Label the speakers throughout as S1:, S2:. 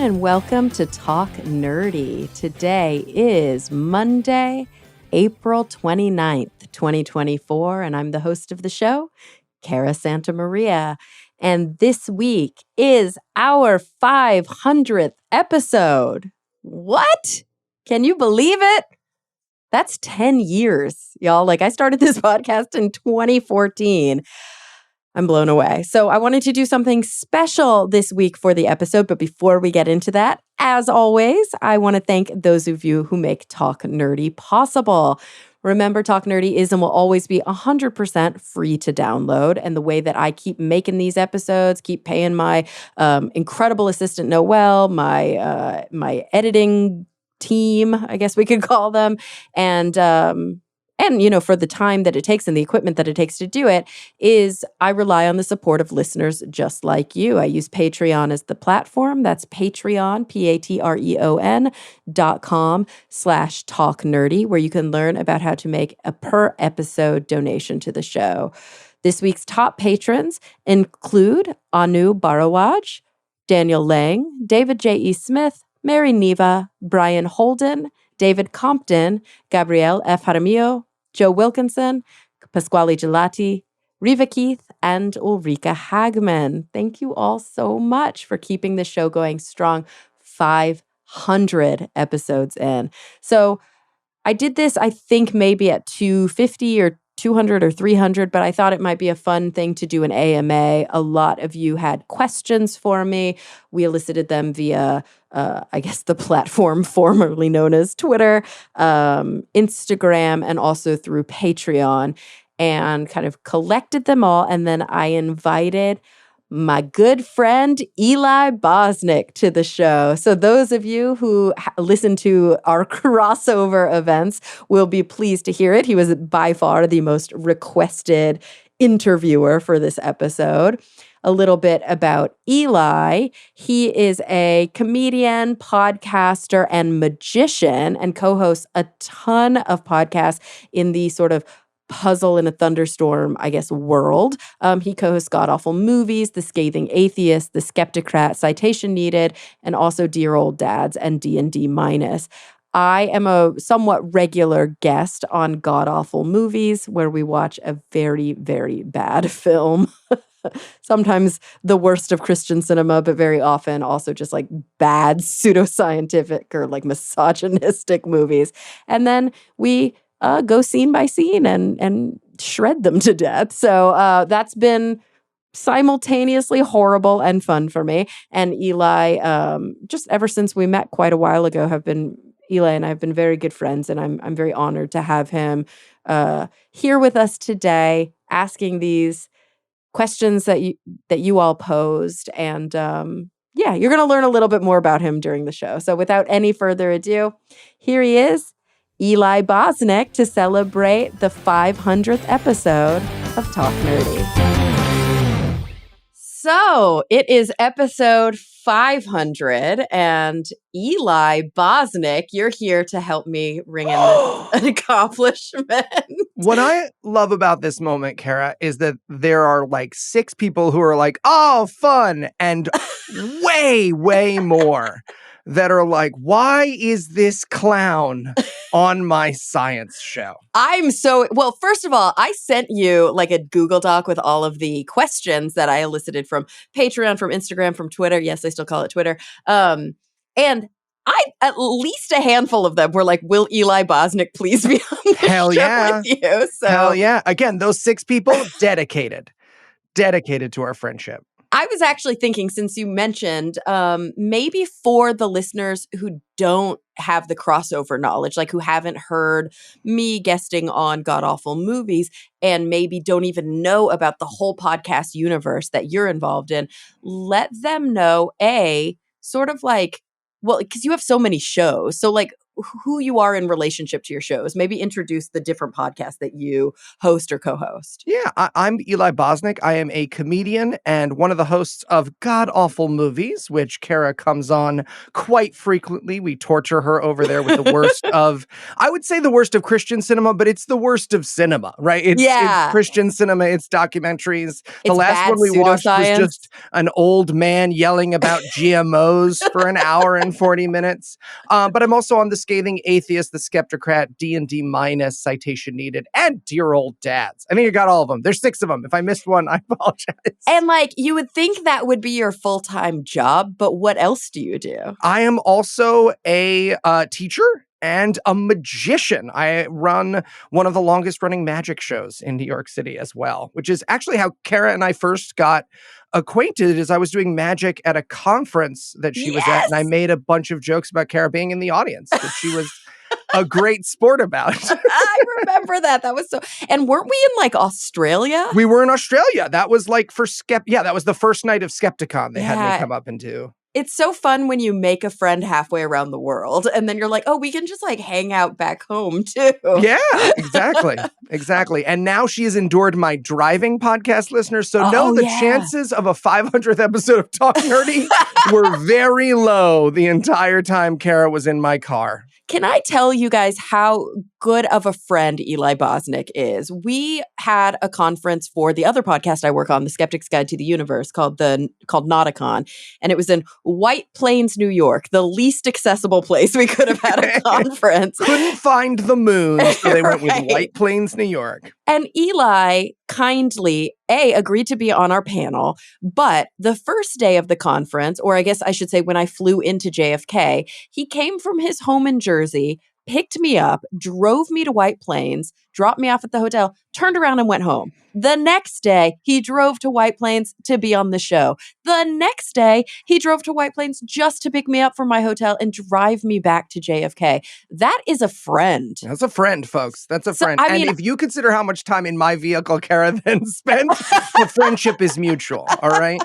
S1: and welcome to Talk Nerdy. Today is Monday, April 29th, 2024, and I'm the host of the show, Cara Santamaria. And this week is our 500th episode. What? Can you believe it? That's 10 years, y'all. Like, I started this podcast in 2014. I'm blown away. So I wanted to do something special this week for the episode. But before we get into that, as always, I want to thank those of you who make Talk Nerdy possible. Remember, Talk Nerdy is and will always be 100% free to download. And the way that I keep making these episodes, keep paying my incredible assistant, Noelle, my editing team, I guess we could call them, and, you know, for the time that it takes and the equipment that it takes to do it, is I rely on the support of listeners just like you. I use Patreon as the platform. That's Patreon, patreon.com/talknerdy, where you can learn about how to make a per episode donation to the show. This week's top patrons include Anu Barawaj, Daniel Lang, David J.E. Smith, Mary Neva, Brian Holden, David Compton, Gabrielle F. Jaramillo, Joe Wilkinson, Pasquale Gelati, Riva Keith, and Ulrika Hagman. Thank you all so much for keeping the show going strong. 500 episodes in. So I did this, I think, maybe at 250 or 200 or 300, but I thought it might be a fun thing to do an AMA. A lot of you had questions for me. We elicited them via, I guess, the platform formerly known as Twitter, Instagram, and also through Patreon, and kind of collected them all. And then I invited my good friend Eli Bosnick to the show. So those of you who listen to our crossover events will be pleased to hear it. He was by far the most requested interviewer for this episode. A little bit about Eli. He is a comedian, podcaster, and magician, and co-hosts a ton of podcasts in the sort of Puzzle in a Thunderstorm, I guess, world. He co-hosts God Awful Movies, The Scathing Atheist, The Skeptocrat, Citation Needed, and also Dear Old Dads and D&D Minus. I am a somewhat regular guest on God Awful Movies, where we watch a very, very bad film. Sometimes the worst of Christian cinema, but very often also just like bad pseudoscientific or like misogynistic movies. And then we go scene by scene and shred them to death. So that's been simultaneously horrible and fun for me. And Eli, just ever since we met quite a while ago, Eli and I have been very good friends, and I'm very honored to have him here with us today, asking these questions that you all posed. And yeah, you're going to learn a little bit more about him during the show. So without any further ado, here he is, Eli Bosnick, to celebrate the 500th episode of Talk Nerdy. So it is episode 500, and Eli Bosnick, you're here to help me ring in an accomplishment.
S2: What I love about this moment, Cara, is that there are like 6 people who are like, oh, fun, and way, way more that are like, why is this clown on my science show?
S1: Well, first of all, I sent you like a Google Doc with all of the questions that I elicited from Patreon, from Instagram, from Twitter. Yes, I still call it Twitter. And at least a handful of them were like, will Eli Bosnick please be on the
S2: Hell
S1: show
S2: yeah.
S1: with you? So,
S2: hell yeah. Again, those 6 people, dedicated to our friendship.
S1: I was actually thinking, since you mentioned, maybe for the listeners who don't have the crossover knowledge, like who haven't heard me guesting on God Awful Movies and maybe don't even know about the whole podcast universe that you're involved in, let them know, sort of like, well, because you have so many shows. So like, who you are in relationship to your shows. Maybe introduce the different podcasts that you host or co-host.
S2: Yeah, I'm Eli Bosnick. I am a comedian and one of the hosts of God Awful Movies, which Kara comes on quite frequently. We torture her over there with the worst of, I would say the worst of Christian cinema, but it's the worst of cinema, right? It's
S1: Yeah.
S2: Christian cinema, it's documentaries. The
S1: It's
S2: last
S1: bad
S2: one we watched was
S1: pseudoscience.
S2: just an old man yelling about GMOs for an hour and 40 minutes. But I'm also on The Scathing Atheist, The Skeptocrat, D&D minus, Citation Needed, and Dear Old Dads. I think I got all of them. There's 6 of them. If I missed one, I apologize.
S1: And like, you would think that would be your full-time job, but what else do you do?
S2: I am also a teacher and a magician. I run one of the longest running magic shows in New York City as well, which is actually how Kara and I first got acquainted. Is I was doing magic at a conference that she was at, and I made a bunch of jokes about Kara being in the audience that she was a great sport about.
S1: I remember that. That was so. And weren't we in like Australia?
S2: We were in Australia. That was like for Yeah, that was the first night of Skepticon they had me come up and do.
S1: It's so fun when you make a friend halfway around the world and then you're like, oh, we can just like hang out back home too.
S2: Yeah, exactly. Exactly. And now she has endured my driving podcast listeners. So chances of a 500th episode of Talk Nerdy were very low the entire time Kara was in my car.
S1: Can I tell you guys how good of a friend Eli Bosnick is? We had a conference for the other podcast I work on, The Skeptic's Guide to the Universe, called Nauticon. And it was in White Plains, New York, the least accessible place we could have had a conference.
S2: Couldn't find the moon, so they went with White Plains, New York.
S1: And Eli kindly, agreed to be on our panel. But the first day of the conference, or I guess I should say when I flew into JFK, he came from his home in Jersey, picked me up, drove me to White Plains, dropped me off at the hotel, turned around and went home. The next day, he drove to White Plains to be on the show. The next day, he drove to White Plains just to pick me up from my hotel and drive me back to JFK. That is a friend.
S2: That's a friend, folks. That's a friend.
S1: I mean,
S2: if you consider how much time in my vehicle Kara then spent, the friendship is mutual, all right?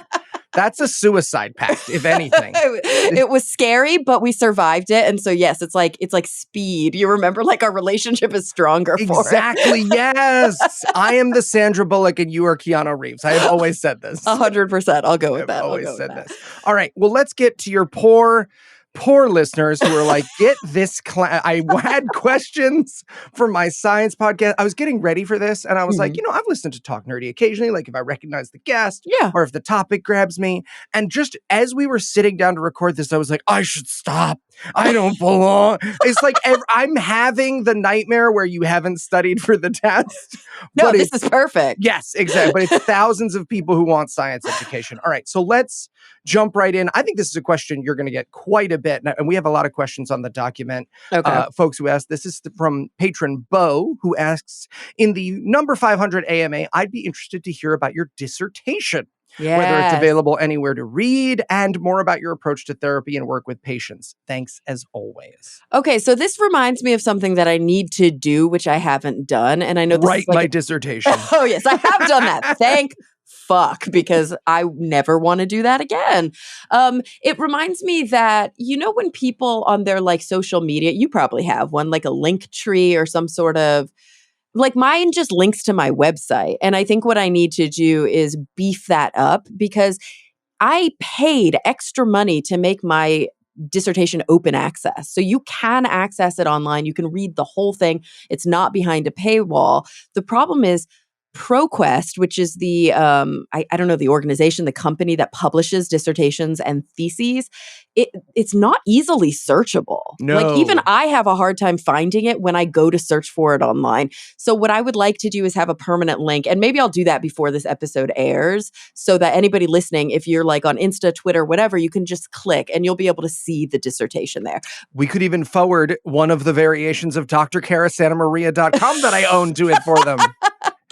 S2: That's a suicide pact, if anything.
S1: It was scary, but we survived it. And so, yes, it's like Speed. You remember, like, our relationship is stronger for it.
S2: Exactly, yes. I am the Sandra Bullock and you are Keanu Reeves. I have always said this.
S1: 100%. I'll go with that.
S2: I've always said this. All right, well, let's get to your poor listeners who are like, get this class. I had questions for my science podcast. I was getting ready for this and I was like, I've listened to Talk Nerdy occasionally, like if I recognize the guest or if the topic grabs me. And just as we were sitting down to record this, I was like, I should stop. I don't belong. It's like I'm having the nightmare where you haven't studied for the test.
S1: No, this is perfect.
S2: Yes, exactly. But it's thousands of people who want science education. All right, so let's jump right in. I think this is a question you're going to get quite a bit. And we have a lot of questions on the document.
S1: Okay.
S2: Folks who ask, this is from patron Bo, who asks, in the number 500 AMA, I'd be interested to hear about your dissertation.
S1: Yes.
S2: Whether it's available anywhere to read, and more about your approach to therapy and work with patients. Thanks as always.
S1: Okay, so this reminds me of something that I need to do, which I haven't done. And I know this
S2: Write
S1: is like
S2: my dissertation.
S1: Oh, yes, I have done that. Thank fuck, because I never want to do that again. It reminds me that, when people on their like social media, you probably have one, like a link tree or some sort of, like mine just links to my website. And I think what I need to do is beef that up because I paid extra money to make my dissertation open access. So you can access it online. You can read the whole thing. It's not behind a paywall. The problem is ProQuest, which is the, I don't know, the organization, the company that publishes dissertations and theses, it's not easily searchable.
S2: No.
S1: Like even I have a hard time finding it when I go to search for it online. So what I would like to do is have a permanent link, and maybe I'll do that before this episode airs so that anybody listening, if you're like on Insta, Twitter, whatever, you can just click and you'll be able to see the dissertation there.
S2: We could even forward one of the variations of drkarasantamaria.com that I own to it for them.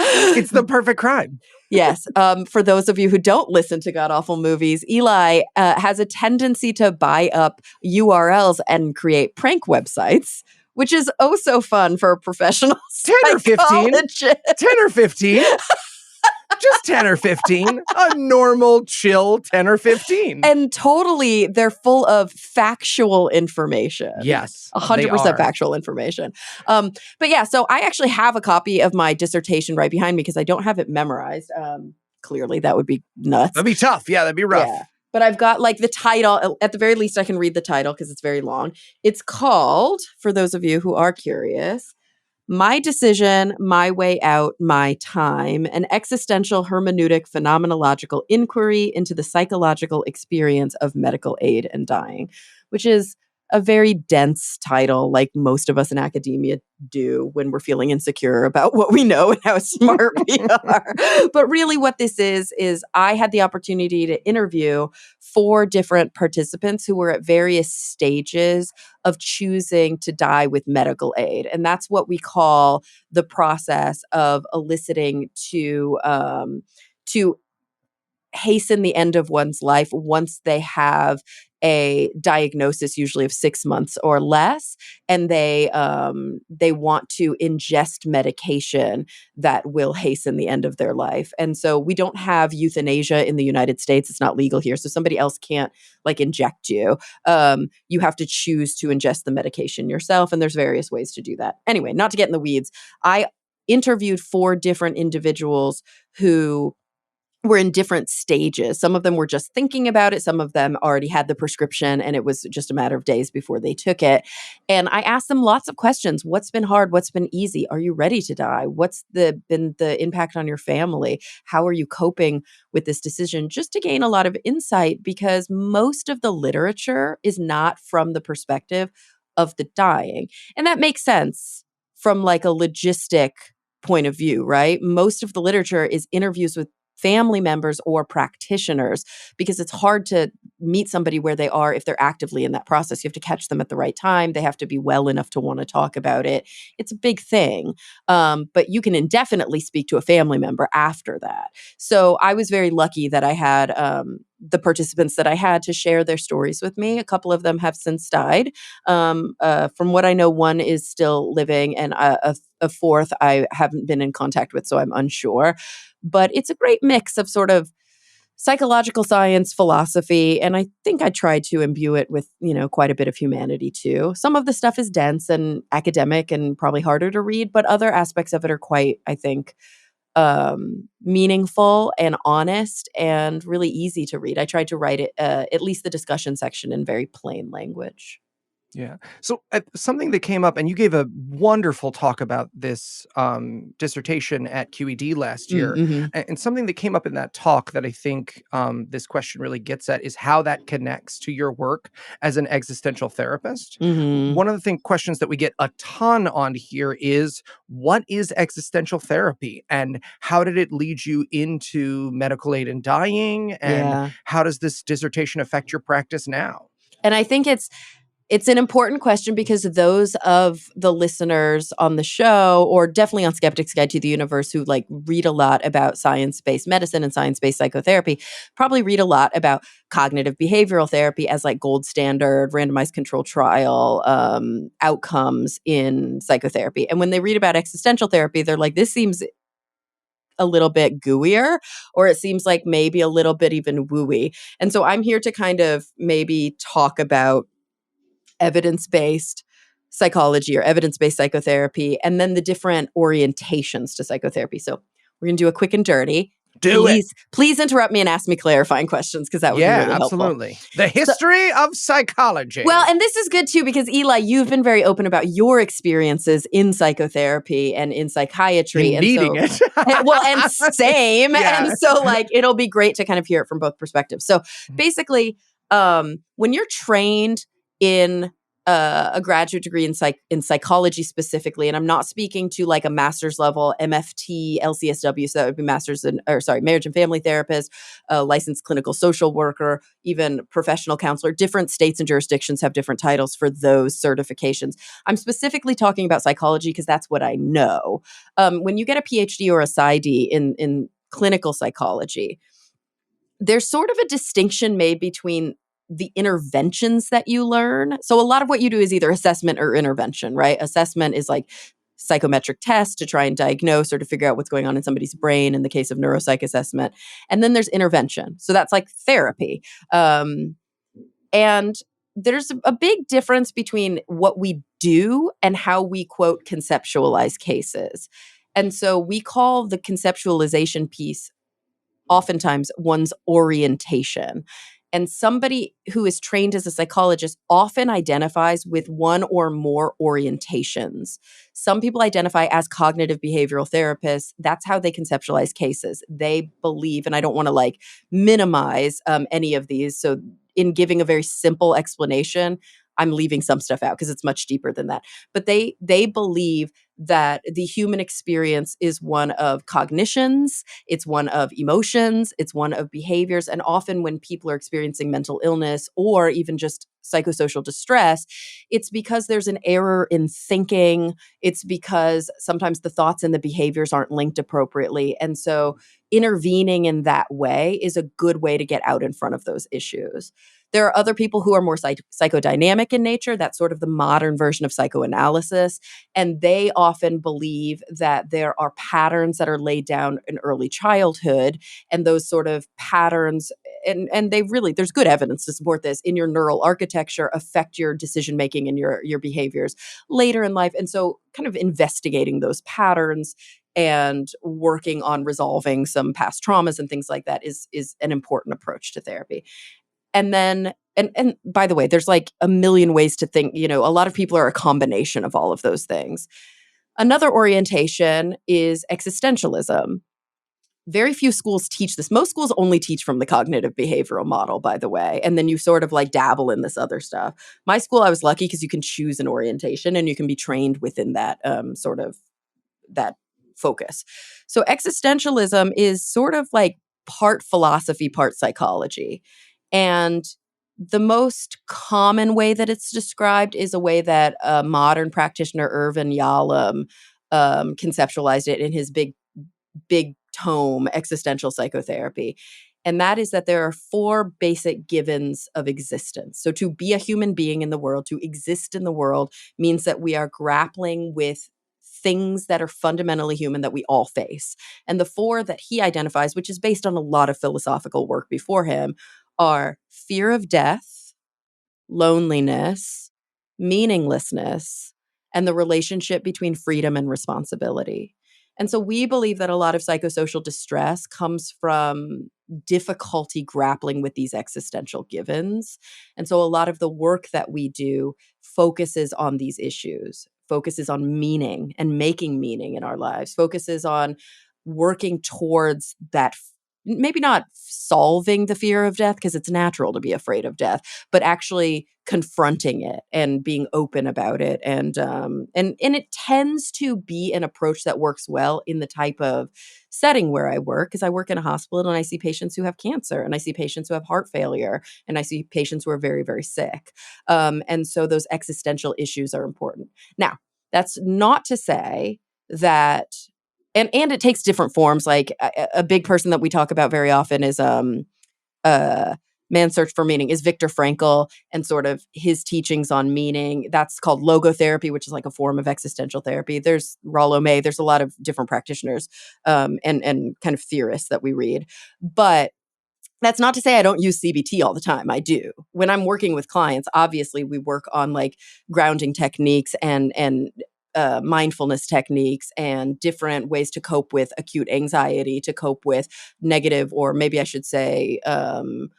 S2: It's the perfect crime.
S1: Yes. For those of you who don't listen to God Awful Movies, Eli has a tendency to buy up URLs and create prank websites, which is oh so fun for a professional
S2: 10 or 15.
S1: 10
S2: or 15. Just 10 or 15. A normal, chill 10 or 15.
S1: And totally, they're full of factual information.
S2: Yes, they
S1: 100%
S2: are.
S1: factual information. But yeah, so I actually have a copy of my dissertation right behind me because I don't have it memorized. Clearly, that would be nuts.
S2: That'd be tough. Yeah, that'd be rough.
S1: Yeah. But I've got like the title. At the very least, I can read the title because it's very long. It's called, for those of you who are curious, My Decision, My Way Out, My Time, an existential hermeneutic phenomenological inquiry into the psychological experience of medical aid and dying, which is a very dense title, like most of us in academia do when we're feeling insecure about what we know and how smart we are. But really, what this is I had the opportunity to interview 4 different participants who were at various stages of choosing to die with medical aid. And that's what we call the process of eliciting to hasten the end of one's life once they have a diagnosis, usually of 6 months or less, and they want to ingest medication that will hasten the end of their life. And so we don't have euthanasia in the United States; it's not legal here, so somebody else can't like inject you. You have to choose to ingest the medication yourself, and there's various ways to do that. Anyway, not to get in the weeds, I interviewed 4 different individuals who were in different stages. Some of them were just thinking about it. Some of them already had the prescription and it was just a matter of days before they took it. And I asked them lots of questions. What's been hard? What's been easy? Are you ready to die? What's been the impact on your family? How are you coping with this decision? Just to gain a lot of insight, because most of the literature is not from the perspective of the dying. And that makes sense from like a logistic point of view, right? Most of the literature is interviews with family members or practitioners, because it's hard to meet somebody where they are if they're actively in that process. You have to catch them at the right time. They have to be well enough to want to talk about it. It's a big thing. But you can indefinitely speak to a family member after that. So I was very lucky that I had the participants that I had to share their stories with me. A couple of them have since died. From what I know, one is still living, and a fourth I haven't been in contact with, so I'm unsure. But it's a great mix of sort of psychological science, philosophy, and I think I tried to imbue it with, quite a bit of humanity too. Some of the stuff is dense and academic and probably harder to read, but other aspects of it are quite, I think, meaningful and honest and really easy to read. I tried to write it, at least the discussion section, in very plain language.
S2: Yeah. So something that came up, and you gave a wonderful talk about this dissertation at QED last year,
S1: Mm-hmm.
S2: and something that came up in that talk that I think this question really gets at is how that connects to your work as an existential therapist.
S1: Mm-hmm.
S2: One of the questions that we get a ton on here is, what is existential therapy, and how did it lead you into medical aid and dying, and
S1: Yeah.
S2: how does this dissertation affect your practice now?
S1: And I think it's an important question, because those of the listeners on the show, or definitely on Skeptic's Guide to the Universe, who like read a lot about science-based medicine and science-based psychotherapy, probably read a lot about cognitive behavioral therapy as like gold standard, randomized control trial outcomes in psychotherapy. And when they read about existential therapy, they're like, this seems a little bit gooier, or it seems like maybe a little bit even wooey. And so I'm here to kind of maybe talk about evidence-based psychology or evidence-based psychotherapy, and then the different orientations to psychotherapy. So we're going to do a quick and dirty.
S2: Do it.
S1: Please interrupt me and ask me clarifying questions, because that would be really helpful.
S2: Absolutely. The history of psychology.
S1: Well, and this is good too, because Eli, you've been very open about your experiences in psychotherapy and in psychiatry,
S2: In needing it.
S1: well, and same,
S2: Yeah.
S1: and so like it'll be great to kind of hear it from both perspectives. So basically, when you're trained in a graduate degree in psychology specifically, and I'm not speaking to like a master's level MFT, LCSW, so that would be marriage and family therapist, licensed clinical social worker, even professional counselor. Different states and jurisdictions have different titles for those certifications. I'm specifically talking about psychology because that's what I know. When you get a PhD or a PsyD in clinical psychology, there's sort of a distinction made between the interventions that you learn. So a lot of what you do is either assessment or intervention, right? Assessment is like psychometric tests to try and diagnose or to figure out what's going on in somebody's brain in the case of neuropsych assessment. And then there's intervention. So that's like therapy. And there's a big difference between what we do and how we, quote, conceptualize cases. And so we call the conceptualization piece oftentimes one's orientation. And somebody who is trained as a psychologist often identifies with one or more orientations. Some people identify as cognitive behavioral therapists. That's how they conceptualize cases. They believe, and I don't want to like minimize any of these. So, in giving a very simple explanation, I'm leaving some stuff out because it's much deeper than that. But they believe that the human experience is one of cognitions, it's one of emotions, it's one of behaviors. And often when people are experiencing mental illness or even just psychosocial distress, it's because there's an error in thinking. It's because sometimes the thoughts and the behaviors aren't linked appropriately. And so intervening in that way is a good way to get out in front of those issues. There are other people who are more psychodynamic in nature. That's sort of the modern version of psychoanalysis. And they often believe that there are patterns that are laid down in early childhood. And those sort of patterns, and they really, there's good evidence to support this, in your neural architecture affect your decision making and your behaviors later in life. And so kind of investigating those patterns and working on resolving some past traumas and things like that is an important approach to therapy. And then, and by the way, there's like a million ways to think. A lot of people are a combination of all of those things. Another orientation is existentialism. Very few schools teach this. Most schools only teach from the cognitive behavioral model, by the way. And then you sort of like dabble in this other stuff. My school, I was lucky because you can choose an orientation and you can be trained within that sort of that focus. So existentialism is sort of like part philosophy, part psychology. And the most common way that it's described is a way that a modern practitioner, Irvin Yalom, conceptualized it in his big tome, Existential Psychotherapy. And that is that there are 4 basic givens of existence. So to be a human being in the world, to exist in the world, means that we are grappling with things that are fundamentally human that we all face. And the 4 that he identifies, which is based on a lot of philosophical work before him, are fear of death, loneliness, meaninglessness, and the relationship between freedom and responsibility. And so we believe that a lot of psychosocial distress comes from difficulty grappling with these existential givens. And so a lot of the work that we do focuses on these issues, focuses on meaning and making meaning in our lives, focuses on working towards that, maybe not solving the fear of death because it's natural to be afraid of death, but actually confronting it and being open about it. And it tends to be an approach that works well in the type of setting where I work, because I work in a hospital and I see patients who have cancer and I see patients who have heart failure and I see patients who are very, very sick. And so those existential issues are important. Now, that's not to say that and it takes different forms. Like a big person that we talk about very often is Man's Search for Meaning is Viktor Frankl and sort of his teachings on meaning. That's called logotherapy, which is like a form of existential therapy. There's Rollo May. There's a lot of different practitioners and kind of theorists that we read. But that's not to say I don't use CBT all the time. I do. When I'm working with clients, obviously we work on like grounding techniques and mindfulness techniques and different ways to cope with acute anxiety, to cope with negative, or maybe I should say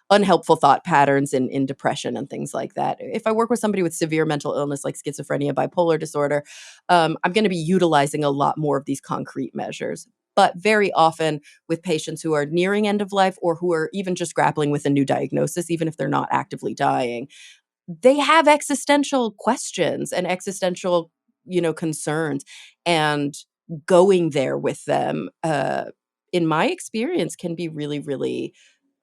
S1: unhelpful thought patterns in depression and things like that. If I work with somebody with severe mental illness like schizophrenia, bipolar disorder, I'm going to be utilizing a lot more of these concrete measures. But very often with patients who are nearing end of life or who are even just grappling with a new diagnosis, even if they're not actively dying, they have existential questions and existential, concerns. And going there with them, in my experience, can be really, really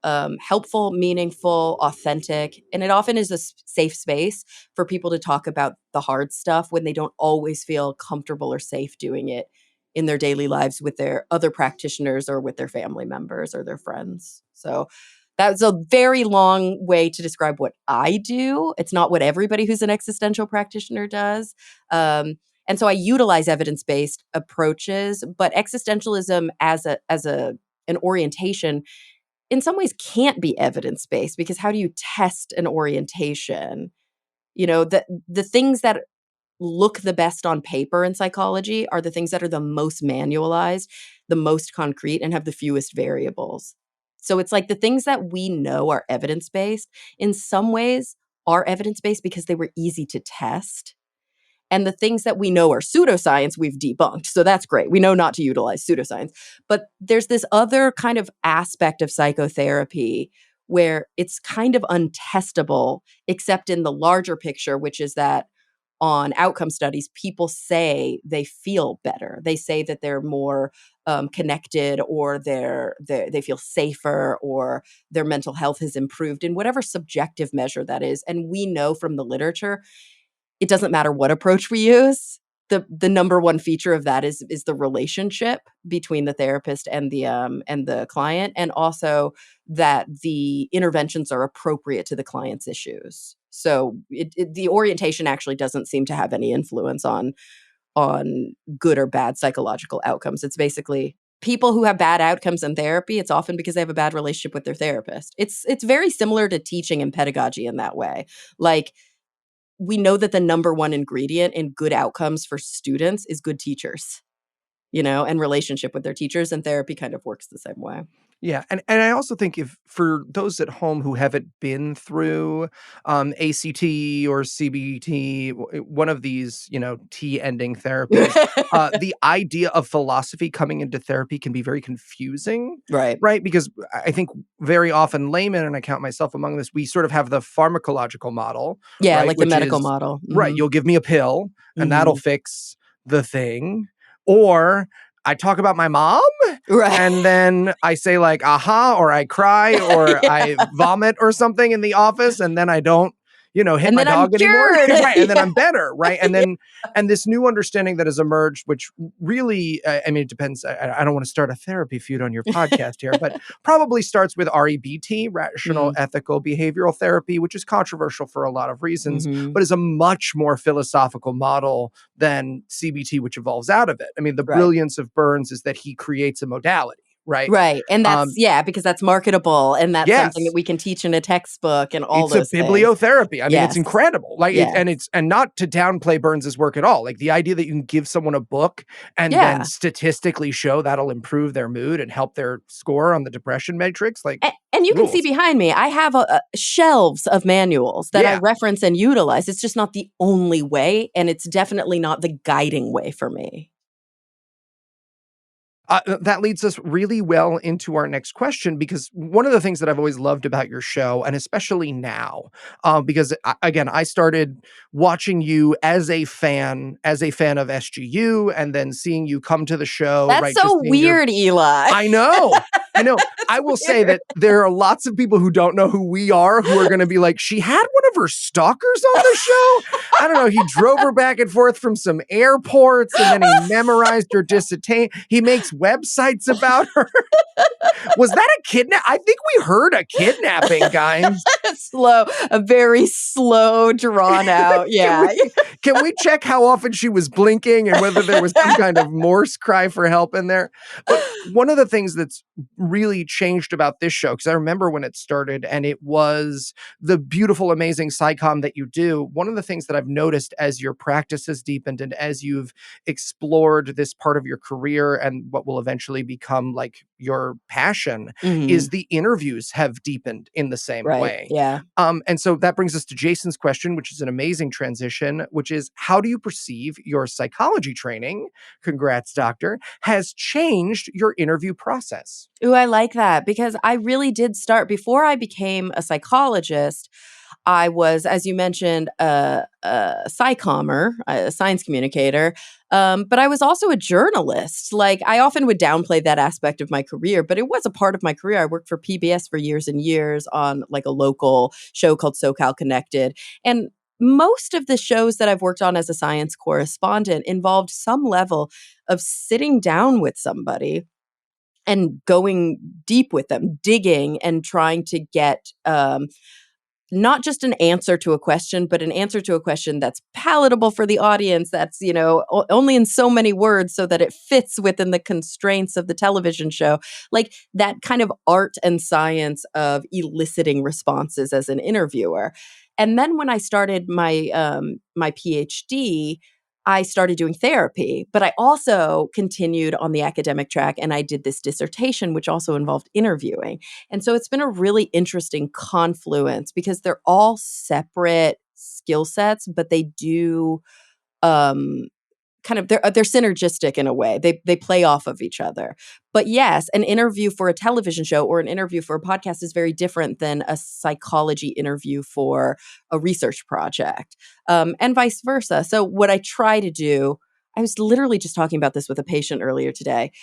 S1: helpful, meaningful, authentic. And it often is a safe space for people to talk about the hard stuff when they don't always feel comfortable or safe doing it in their daily lives with their other practitioners or with their family members or their friends. So that's a very long way to describe what I do. It's not what everybody who's an existential practitioner does. And so I utilize evidence-based approaches, but existentialism as an orientation in some ways can't be evidence-based, because how do you test an orientation? The things that look the best on paper in psychology are the things that are the most manualized, the most concrete, and have the fewest variables. So it's like the things that we know are evidence-based, in some ways are evidence-based because they were easy to test. And the things that we know are pseudoscience, we've debunked. So that's great. We know not to utilize pseudoscience. But there's this other kind of aspect of psychotherapy where it's kind of untestable, except in the larger picture, which is that on outcome studies, people say they feel better. They say that they're more connected, or they feel safer, or their mental health has improved in whatever subjective measure that is. And we know from the literature, it doesn't matter what approach we use. The number one feature of that is the relationship between the therapist and the client, and also that the interventions are appropriate to the client's issues. So the orientation actually doesn't seem to have any influence on good or bad psychological outcomes. It's basically people who have bad outcomes in therapy, it's often because they have a bad relationship with their therapist. It's very similar to teaching and pedagogy in that way. Like, we know that the number one ingredient in good outcomes for students is good teachers, and relationship with their teachers, and therapy kind of works the same way.
S2: Yeah, and I also think, if for those at home who haven't been through ACT or CBT, one of these, T ending therapies, the idea of philosophy coming into therapy can be very confusing,
S1: Right.
S2: right? Because I think very often laymen, and I count myself among this, we sort of have the pharmacological model,
S1: Yeah,
S2: right?
S1: like the
S2: Which
S1: medical
S2: is,
S1: model.
S2: right,
S1: Mhm.
S2: you'll give me a pill and that'll
S1: Mhm.
S2: fix the thing. Or I talk about my mom
S1: Right.
S2: and then I say like, aha, or I cry or
S1: Yeah.
S2: I vomit or something in the office, and then I don't, hit
S1: And
S2: my
S1: then I'm
S2: dog anymore.
S1: cured.
S2: Right. And then
S1: Yeah.
S2: I'm better. Right. And
S1: Yeah.
S2: then, and this new understanding that has emerged, which really, I mean, it depends. I don't want to start a therapy feud on your podcast here, but probably starts with REBT, rational,
S1: Mm.
S2: ethical, behavioral therapy, which is controversial for a lot of reasons,
S1: Mhm.
S2: but is a much more philosophical model than CBT, which evolves out of it. I mean, the
S1: Right.
S2: brilliance of Burns is that he creates a modality. Right.
S1: Right, and that's,
S2: Um,
S1: yeah, because that's marketable, and that's something that
S2: yes,
S1: we can teach in a textbook and all
S2: it's a
S1: those things.
S2: bibliotherapy. I mean, it's
S1: Yes.
S2: incredible. Like,
S1: Yes.
S2: and not to downplay Burns's work at all. Like the idea that you can give someone a book and then
S1: Yeah.
S2: statistically show that'll improve their mood and help their score on the depression matrix, like
S1: And you can see
S2: rules.
S1: behind me, I have shelves of manuals that I
S2: Yeah.
S1: reference and utilize. It's just not the only way, and it's definitely not the guiding way for me.
S2: That leads us really well into our next question, because one of the things that I've always loved about your show, and especially now, because again, I started watching you as a fan of SGU, and then seeing you come to the show,
S1: That's
S2: right? Just
S1: so
S2: seeing your
S1: weird, Eli.
S2: I know. I know.
S1: That's
S2: I will say
S1: weird.
S2: that there are lots of people who don't know who we are, who are going to be like, she had one of her stalkers on the show. I don't know. He drove her back and forth from some airports, and then he memorized her dissertation. He makes websites about her. Was that a kidnap? I think we heard a kidnapping, guys.
S1: Slow, a very slow, drawn out.
S2: Can
S1: Yeah.
S2: we can we check how often she was blinking and whether there was some kind of Morse cry for help in there? But one of the things that's really changed about this show, because I remember when it started and it was the beautiful, amazing psychom that you do. One of the things that I've noticed as your practice has deepened and as you've explored this part of your career and what will eventually become like your passion, is
S1: Mhm.
S2: the interviews have deepened in the same
S1: Right.
S2: way.
S1: Yeah.
S2: And so that brings us to Jason's question, which is an amazing transition, which is, how do you perceive your psychology training, congrats, doctor, has changed your interview process?
S1: Ooh, I like that, because I really did start before I became a psychologist. I was, as you mentioned, a psychommer, a science communicator, but I was also a journalist. Like, I often would downplay that aspect of my career, but it was a part of my career. I worked for PBS for years and years on like a local show called SoCal Connected, and most of the shows that I've worked on as a science correspondent involved some level of sitting down with somebody and going deep with them, digging and trying to get not just an answer to a question, but an answer to a question that's palatable for the audience, that's, only in so many words so that it fits within the constraints of the television show. Like that kind of art and science of eliciting responses as an interviewer. And then when I started my PhD, I started doing therapy, but I also continued on the academic track and I did this dissertation, which also involved interviewing. And so it's been a really interesting confluence because they're all separate skill sets, but they do um, they're synergistic in a way. They play off of each other. But yes, an interview for a television show or an interview for a podcast is very different than a psychology interview for a research project, and vice versa. So what I try to do, I was literally just talking about this with a patient earlier today.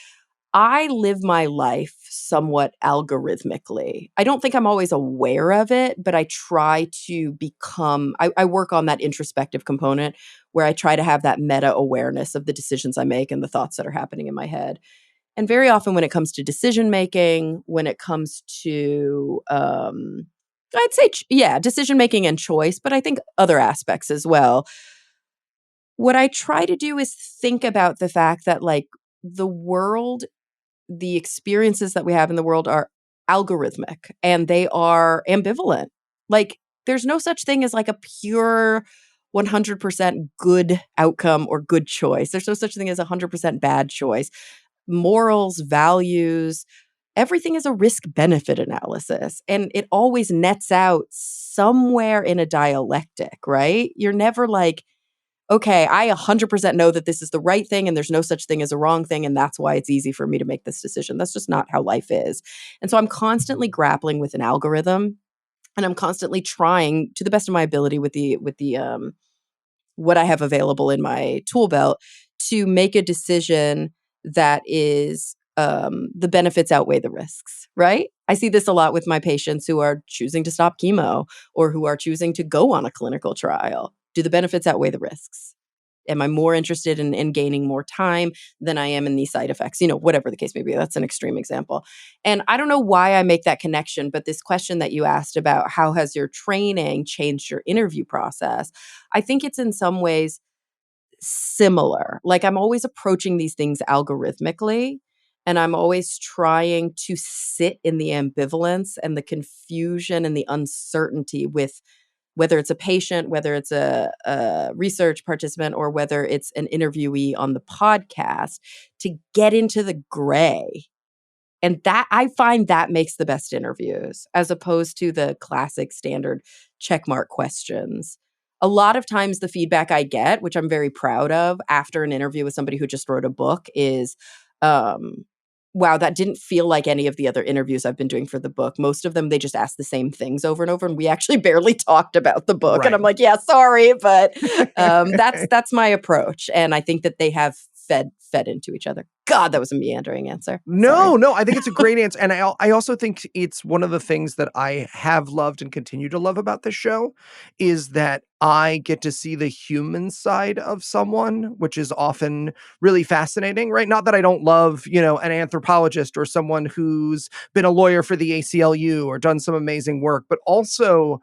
S1: I live my life somewhat algorithmically. I don't think I'm always aware of it, but I try to I work on that introspective component where I try to have that meta awareness of the decisions I make and the thoughts that are happening in my head. And very often when it comes to decision making, when it comes to, I'd say, decision making and choice, but I think other aspects as well. What I try to do is think about the fact that like the experiences that we have in the world are algorithmic and they are ambivalent. Like there's no such thing as like a pure 100% good outcome or good choice. There's no such thing as 100% bad choice. Morals, values, everything is a risk benefit analysis and it always nets out somewhere in a dialectic, right? You're never like, okay, I 100% know that this is the right thing and there's no such thing as a wrong thing. And that's why it's easy for me to make this decision. That's just not how life is. And so I'm constantly grappling with an algorithm and I'm constantly trying to the best of my ability with the what I have available in my tool belt to make a decision that is the benefits outweigh the risks, right? I see this a lot with my patients who are choosing to stop chemo or who are choosing to go on a clinical trial. Do the benefits outweigh the risks? Am I more interested in gaining more time than I am in these side effects? Whatever the case may be. That's an extreme example. And I don't know why I make that connection, but this question that you asked about how has your training changed your interview process? I think it's in some ways similar. Like I'm always approaching these things algorithmically, and I'm always trying to sit in the ambivalence and the confusion and the uncertainty with whether it's a patient, whether it's a research participant, or whether it's an interviewee on the podcast, to get into the gray. And that I find that makes the best interviews as opposed to the classic standard checkmark questions. A lot of times the feedback I get, which I'm very proud of after an interview with somebody who just wrote a book is, wow, that didn't feel like any of the other interviews I've been doing for the book. Most of them, they just asked the same things over and over. And we actually barely talked about the book.
S2: Right.
S1: And I'm like, yeah, sorry, but that's my approach. And I think that they have fed into each other. God, that was a meandering answer.
S2: No, I think it's a great answer. And I also think it's one of the things that I have loved and continue to love about this show is that I get to see the human side of someone, which is often really fascinating, right? Not that I don't love, an anthropologist or someone who's been a lawyer for the ACLU or done some amazing work, but also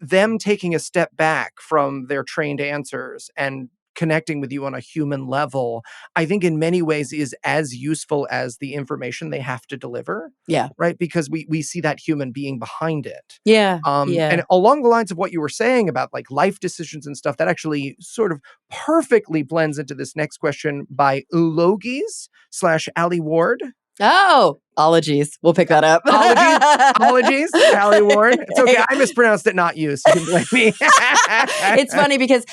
S2: them taking a step back from their trained answers and connecting with you on a human level, I think in many ways is as useful as the information they have to deliver.
S1: Yeah.
S2: Right. Because we see that human being behind it.
S1: Yeah.
S2: And along the lines of what you were saying about like life decisions and stuff, that actually sort of perfectly blends into this next question by Ulogis/Ali Ward.
S1: Oh, ologies. We'll pick that up.
S2: Ologies, Ali Ward. It's okay. I mispronounced it, not you. So you can blame me.
S1: It's funny because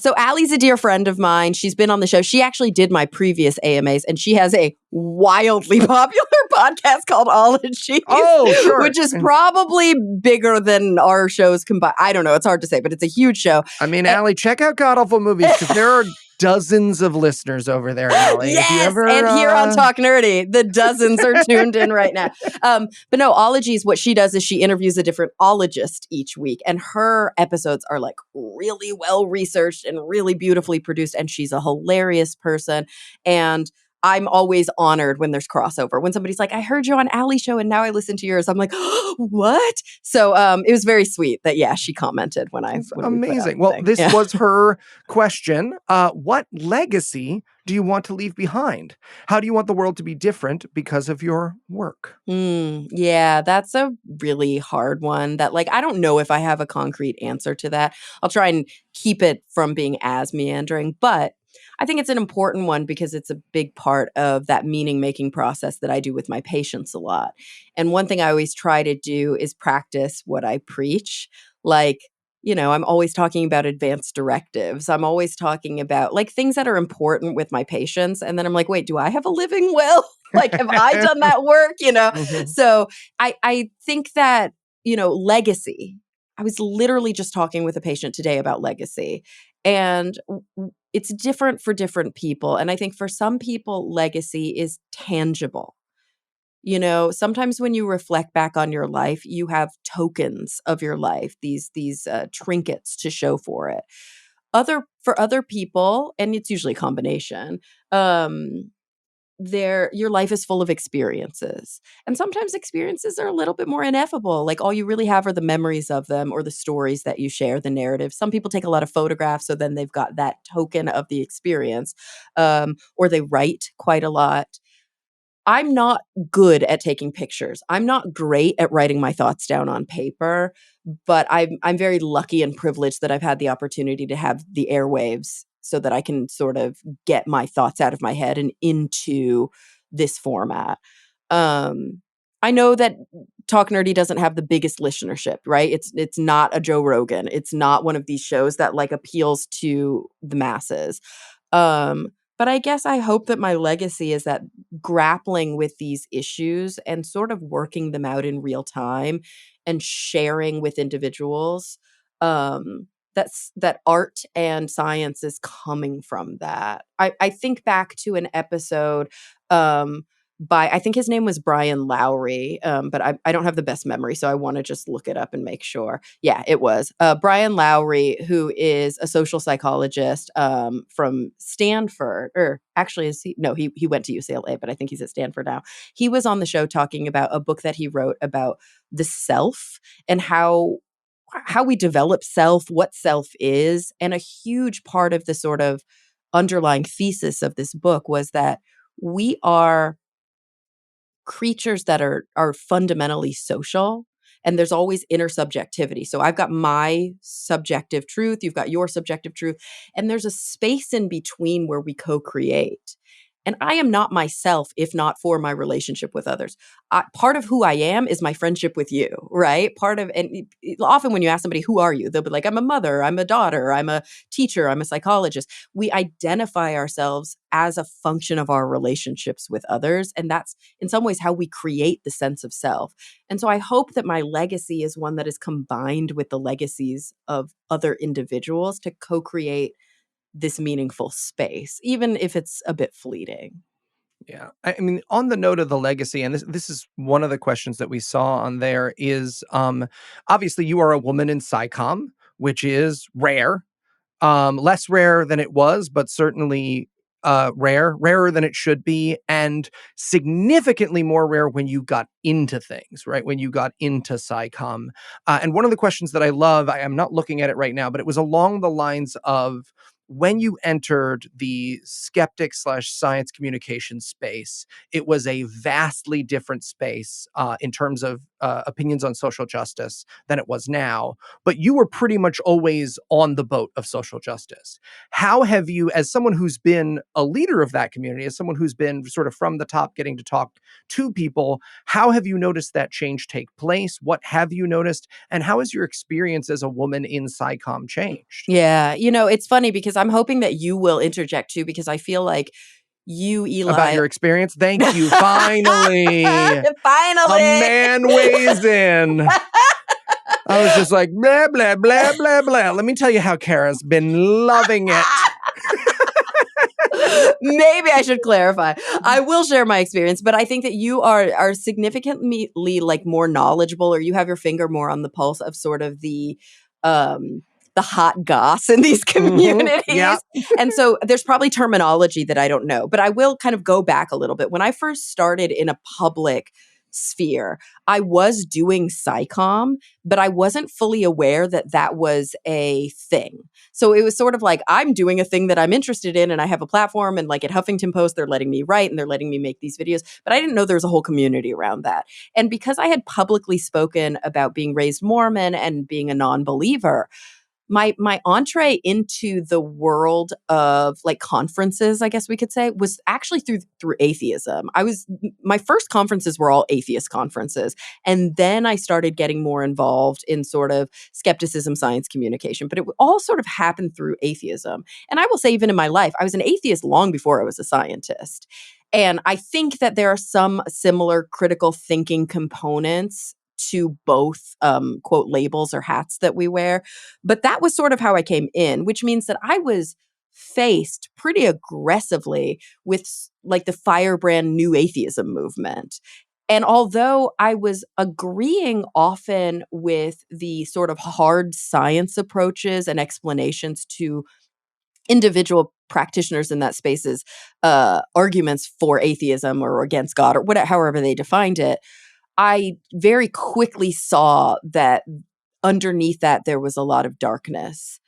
S1: so Allie's a dear friend of mine. She's been on the show. She actually did my previous AMAs, and she has a wildly popular podcast called Ologies.
S2: Oh, sure.
S1: Which is probably bigger than our shows combined. I don't know. It's hard to say, but it's a huge show.
S2: I mean, Allie, check out God Awful Movies because there are dozens of listeners over there, Allie.
S1: Yes, and here on Talk Nerdy, the dozens are tuned in right now. But no, Ologies, what she does is she interviews a different ologist each week, and her episodes are like really well researched and really beautifully produced, and she's a hilarious person. And I'm always honored when there's crossover. When somebody's like, I heard you on Ali's show and now I listen to yours. I'm like, what? So it was very sweet that, yeah, she commented when
S2: That's
S1: we put out
S2: amazing.
S1: the
S2: Well,
S1: thing.
S2: this
S1: Yeah.
S2: was her question. What legacy do you want to leave behind? How do you want the world to be different because of your work?
S1: Yeah, that's a really hard one that like I don't know if I have a concrete answer to that. I'll try and keep it from being as meandering, but I think it's an important one because it's a big part of that meaning making process that I do with my patients a lot. And one thing I always try to do is practice what I preach. Like, I'm always talking about advanced directives. I'm always talking about like things that are important with my patients. And then I'm like, wait, do I have a living will? Like, have I done that work?
S2: Mhm.
S1: So I think that, legacy. I was literally just talking with a patient today about legacy. And it's different for different people. And I think for some people, legacy is tangible. Sometimes when you reflect back on your life, you have tokens of your life, these trinkets to show for it. For other people, and it's usually a combination. Your life is full of experiences, and sometimes experiences are a little bit more ineffable. Like all you really have are the memories of them or the stories that you share, the narrative. Some people take a lot of photographs, so then they've got that token of the experience, or they write quite a lot. I'm not good at taking pictures. I'm not great at writing my thoughts down on paper, but I'm very lucky and privileged that I've had the opportunity to have the airwaves so that I can sort of get my thoughts out of my head and into this format. I know that Talk Nerdy doesn't have the biggest listenership, right? It's not a Joe Rogan. It's not one of these shows that like appeals to the masses. Um, but I guess I hope that my legacy is that grappling with these issues and sort of working them out in real time and sharing with individuals, that art and science is coming from that. I think back to an episode by I think his name was Brian Lowry, but I don't have the best memory, so I want to just look it up and make sure. Yeah, it was Brian Lowry, who is a social psychologist from Stanford, or actually, is he? No, he went to UCLA, but I think he's at Stanford now. He was on the show talking about a book that he wrote about the self and how we develop self, what self is, and a huge part of the sort of underlying thesis of this book was that we are creatures that are fundamentally social, and there's always intersubjectivity. So I've got my subjective truth, you've got your subjective truth, and there's a space in between where we co-create. And I am not myself if not for my relationship with others. Part of who I am is my friendship with you, right? Often when you ask somebody, who are you? They'll be like, I'm a mother, I'm a daughter, I'm a teacher, I'm a psychologist. We identify ourselves as a function of our relationships with others. And that's in some ways how we create the sense of self. And so I hope that my legacy is one that is combined with the legacies of other individuals to co-create this meaningful space, even if it's a bit fleeting.
S2: Yeah. I mean, on the note of the legacy, and this is one of the questions that we saw on there is obviously you are a woman in SciComm, which is rare. Less rare than it was, but certainly rarer than it should be, and significantly more rare when you got into things, right? When you got into SciComm. And one of the questions that I love, I am not looking at it right now, but it was along the lines of when you entered the skeptic slash science communication space, it was a vastly different space in terms of opinions on social justice than it was now, but you were pretty much always on the boat of social justice. How have you, as someone who's been a leader of that community, as someone who's been sort of from the top getting to talk to people, how have you noticed that change take place? What have you noticed? And how has your experience as a woman in SciComm changed?
S1: Yeah, it's funny because I'm hoping that you will interject too, because I feel like you,
S2: About
S1: Eli.
S2: your experience? Thank you. Finally, a
S1: Finally.
S2: man weighs in. I was just like, blah, blah, blah, blah, blah. Let me tell you how Kara's been loving it.
S1: Maybe I should clarify. I will share my experience, but I think that you are significantly like more knowledgeable, or you have your finger more on the pulse of sort of the the hot goss in these communities.
S2: Yeah.
S1: And so there's probably terminology that I don't know, but I will kind of go back a little bit. When I first started in a public sphere, I was doing SciComm, but I wasn't fully aware that that was a thing. So it was sort of like, I'm doing a thing that I'm interested in and I have a platform, and like at Huffington Post, they're letting me write and they're letting me make these videos, but I didn't know there was a whole community around that. And because I had publicly spoken about being raised Mormon and being a non-believer, my entree into the world of like conferences, I guess we could say, was actually through atheism. My first conferences were all atheist conferences, and then I started getting more involved in sort of skepticism, science communication. But it all sort of happened through atheism. And I will say, even in my life, I was an atheist long before I was a scientist. And I think that there are some similar critical thinking components to both quote labels or hats that we wear. But that was sort of how I came in, which means that I was faced pretty aggressively with like the firebrand new atheism movement. And although I was agreeing often with the sort of hard science approaches and explanations to individual practitioners in that space's arguments for atheism or against God or whatever, however they defined it, I very quickly saw that underneath that there was a lot of darkness.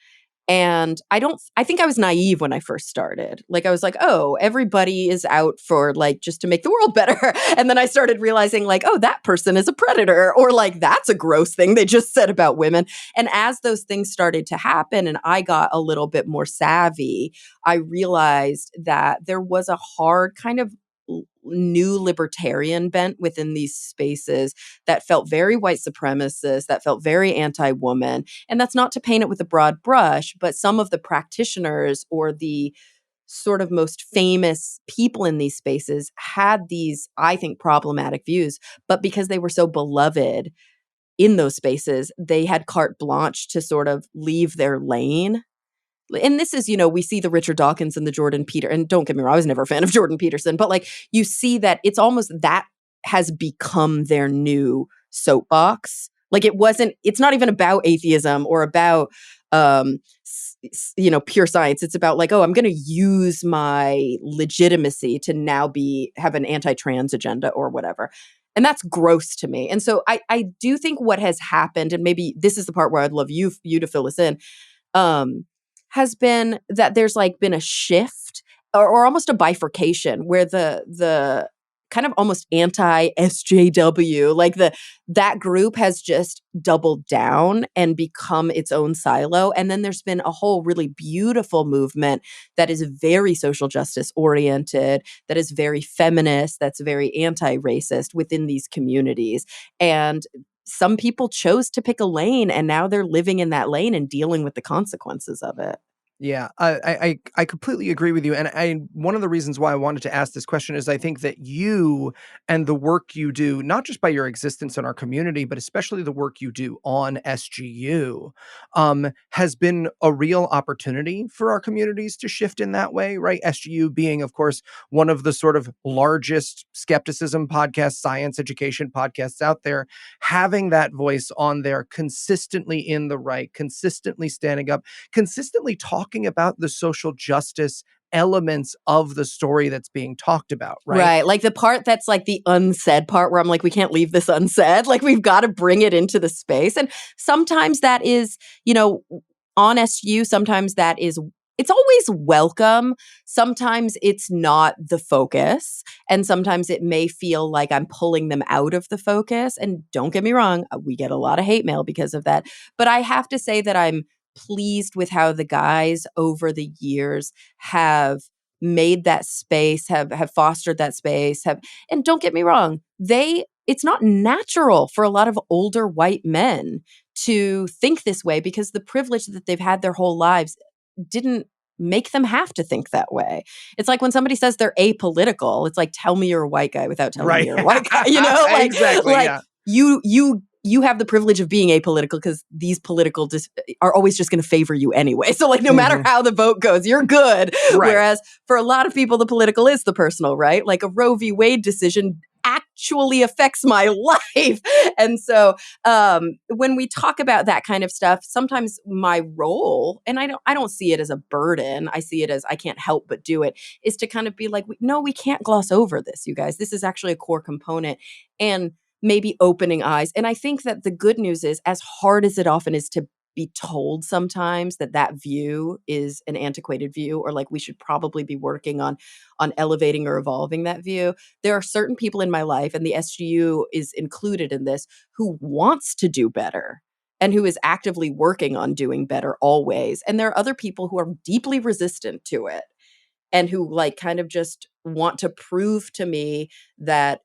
S1: And I think I was naive when I first started. Like I was like, oh, everybody is out for like just to make the world better. And then I started realizing like, oh, that person is a predator, or like that's a gross thing they just said about women. And as those things started to happen and I got a little bit more savvy, I realized that there was a hard kind of new libertarian bent within these spaces that felt very white supremacist, that felt very anti-woman. And that's not to paint it with a broad brush, but some of the practitioners or the sort of most famous people in these spaces had these, I think, problematic views. But because they were so beloved in those spaces, they had carte blanche to sort of leave their lane. And this is, we see the Richard Dawkins and the Jordan Peterson. And don't get me wrong, I was never a fan of Jordan Peterson, but like you see that it's almost that has become their new soapbox. Like it's not even about atheism or about, pure science. It's about like, oh, I'm going to use my legitimacy to now have an anti-trans agenda or whatever. And that's gross to me. And so I do think what has happened, and maybe this is the part where I'd love you to fill us in, has been that there's like been a shift or almost a bifurcation where the kind of almost anti-SJW, like that group has just doubled down and become its own silo. And then there's been a whole really beautiful movement that is very social justice oriented, that is very feminist, that's very anti-racist within these communities. And some people chose to pick a lane, and now they're living in that lane and dealing with the consequences of it.
S2: Yeah, I completely agree with you. And one of the reasons why I wanted to ask this question is I think that you and the work you do, not just by your existence in our community, but especially the work you do on SGU, has been a real opportunity for our communities to shift in that way, right? SGU being, of course, one of the sort of largest skepticism podcasts, science education podcasts out there, having that voice on there consistently in the right, consistently standing up, consistently talking about the social justice elements of the story that's being talked about, right?
S1: Right. Like the part that's like the unsaid part where I'm like, we can't leave this unsaid. Like we've got to bring it into the space. And sometimes that is, on SU, sometimes it's always welcome. Sometimes it's not the focus. And sometimes it may feel like I'm pulling them out of the focus. And don't get me wrong, we get a lot of hate mail because of that. But I have to say that I'm pleased with how the guys over the years have made that space, have fostered that space, and don't get me wrong, it's not natural for a lot of older white men to think this way because the privilege that they've had their whole lives didn't make them have to think that way. It's like when somebody says they're apolitical, it's like, tell me you're a white guy without telling me you're a white guy, like,
S2: exactly,
S1: like
S2: yeah.
S1: You have the privilege of being apolitical because these political are always just going to favor you anyway. So like no matter how the vote goes, you're good. Right. Whereas for a lot of people, the political is the personal, right? Like a Roe v. Wade decision actually affects my life. And so when we talk about that kind of stuff, sometimes my role, and I don't see it as a burden, I see it as I can't help but do it, is to kind of be like, no, we can't gloss over this, you guys. This is actually a core component. And maybe opening eyes. And I think that the good news is, as hard as it often is to be told sometimes that that view is an antiquated view, or like we should probably be working on elevating or evolving that view, there are certain people in my life, and the SGU is included in this, who wants to do better and who is actively working on doing better always. And there are other people who are deeply resistant to it and who like kind of just want to prove to me that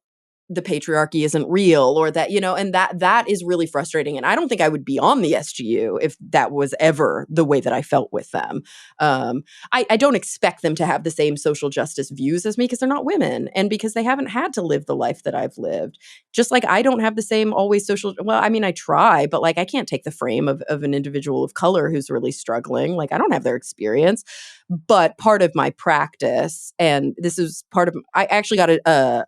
S1: the patriarchy isn't real, or that, and that is really frustrating. And I don't think I would be on the SGU if that was ever the way that I felt with them. I don't expect them to have the same social justice views as me, because they're not women, and because they haven't had to live the life that I've lived. Just like I don't have the same always social, well, I mean, I try, but like I can't take the frame of an individual of color who's really struggling. Like I don't have their experience. But part of my practice, and this is part of, I actually got a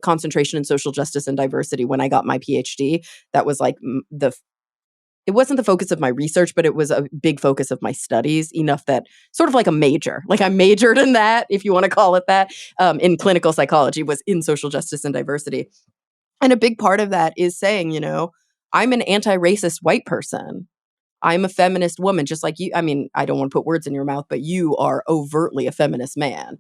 S1: concentration in social justice and diversity when I got my PhD. That was like it wasn't the focus of my research, but it was a big focus of my studies, enough that sort of like a major, like I majored in that, if you want to call it that, in clinical psychology, was in social justice and diversity. And a big part of that is saying, I'm an anti-racist white person. I'm a feminist woman, just like you. I mean, I don't want to put words in your mouth, but you are overtly a feminist man.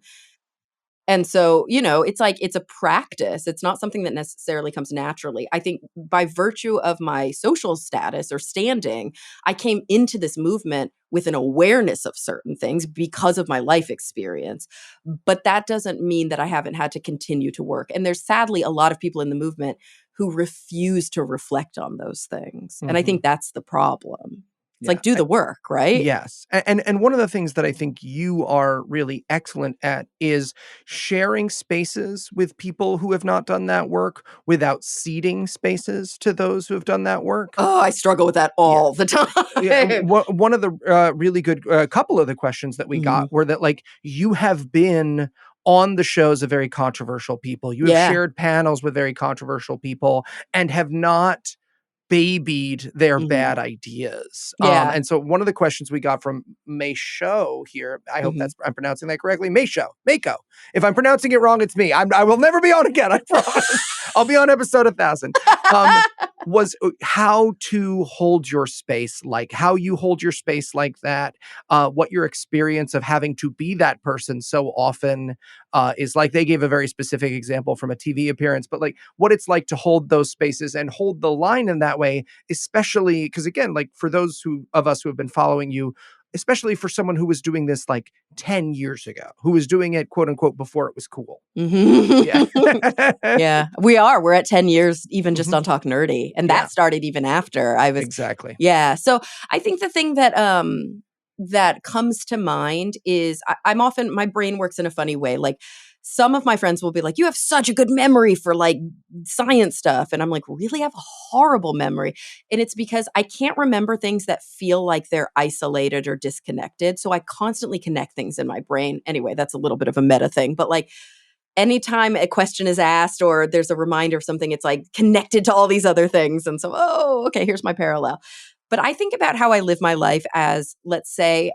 S1: And so, it's like, it's a practice. It's not something that necessarily comes naturally. I think by virtue of my social status or standing, I came into this movement with an awareness of certain things because of my life experience. But that doesn't mean that I haven't had to continue to work. And there's sadly a lot of people in the movement who refuse to reflect on those things. And I think that's the problem. It's like, do the work, right?
S2: Yes. And one of the things that I think you are really excellent at is sharing spaces with people who have not done that work without ceding spaces to those who have done that work.
S1: Oh, I struggle with that all the time.
S2: Yeah, one of the really good couple of the questions that we got were that, like, you have been on the shows of very controversial people. You have shared panels with very controversial people and have not babied their bad ideas.
S1: Yeah.
S2: And so one of the questions we got from Maysho here, I hope I'm pronouncing that correctly. Mako. If I'm pronouncing it wrong, it's me. I will never be on again. I promise. I'll be on episode 1000. Was how to hold your space, like how you hold your space like that, what your experience of having to be that person so often is like. They gave a very specific example from a TV appearance, but like what it's like to hold those spaces and hold the line in that way, especially because, again, like for those of us who have been following you, especially for someone who was doing this like 10 years ago, who was doing it, quote unquote, before it was cool. Yeah.
S1: Yeah, we're at 10 years, even just on Talk Nerdy. And that started even after I was.
S2: Exactly.
S1: Yeah. So I think the thing that, that comes to mind is I'm often, my brain works in a funny way. Like some of my friends will be like, you have such a good memory for like science stuff. And I'm like, really? I have a horrible memory. And it's because I can't remember things that feel like they're isolated or disconnected. So I constantly connect things in my brain. Anyway, that's a little bit of a meta thing, but like anytime a question is asked or there's a reminder of something, it's like connected to all these other things. And so, oh, okay, here's my parallel. But I think about how I live my life as, let's say,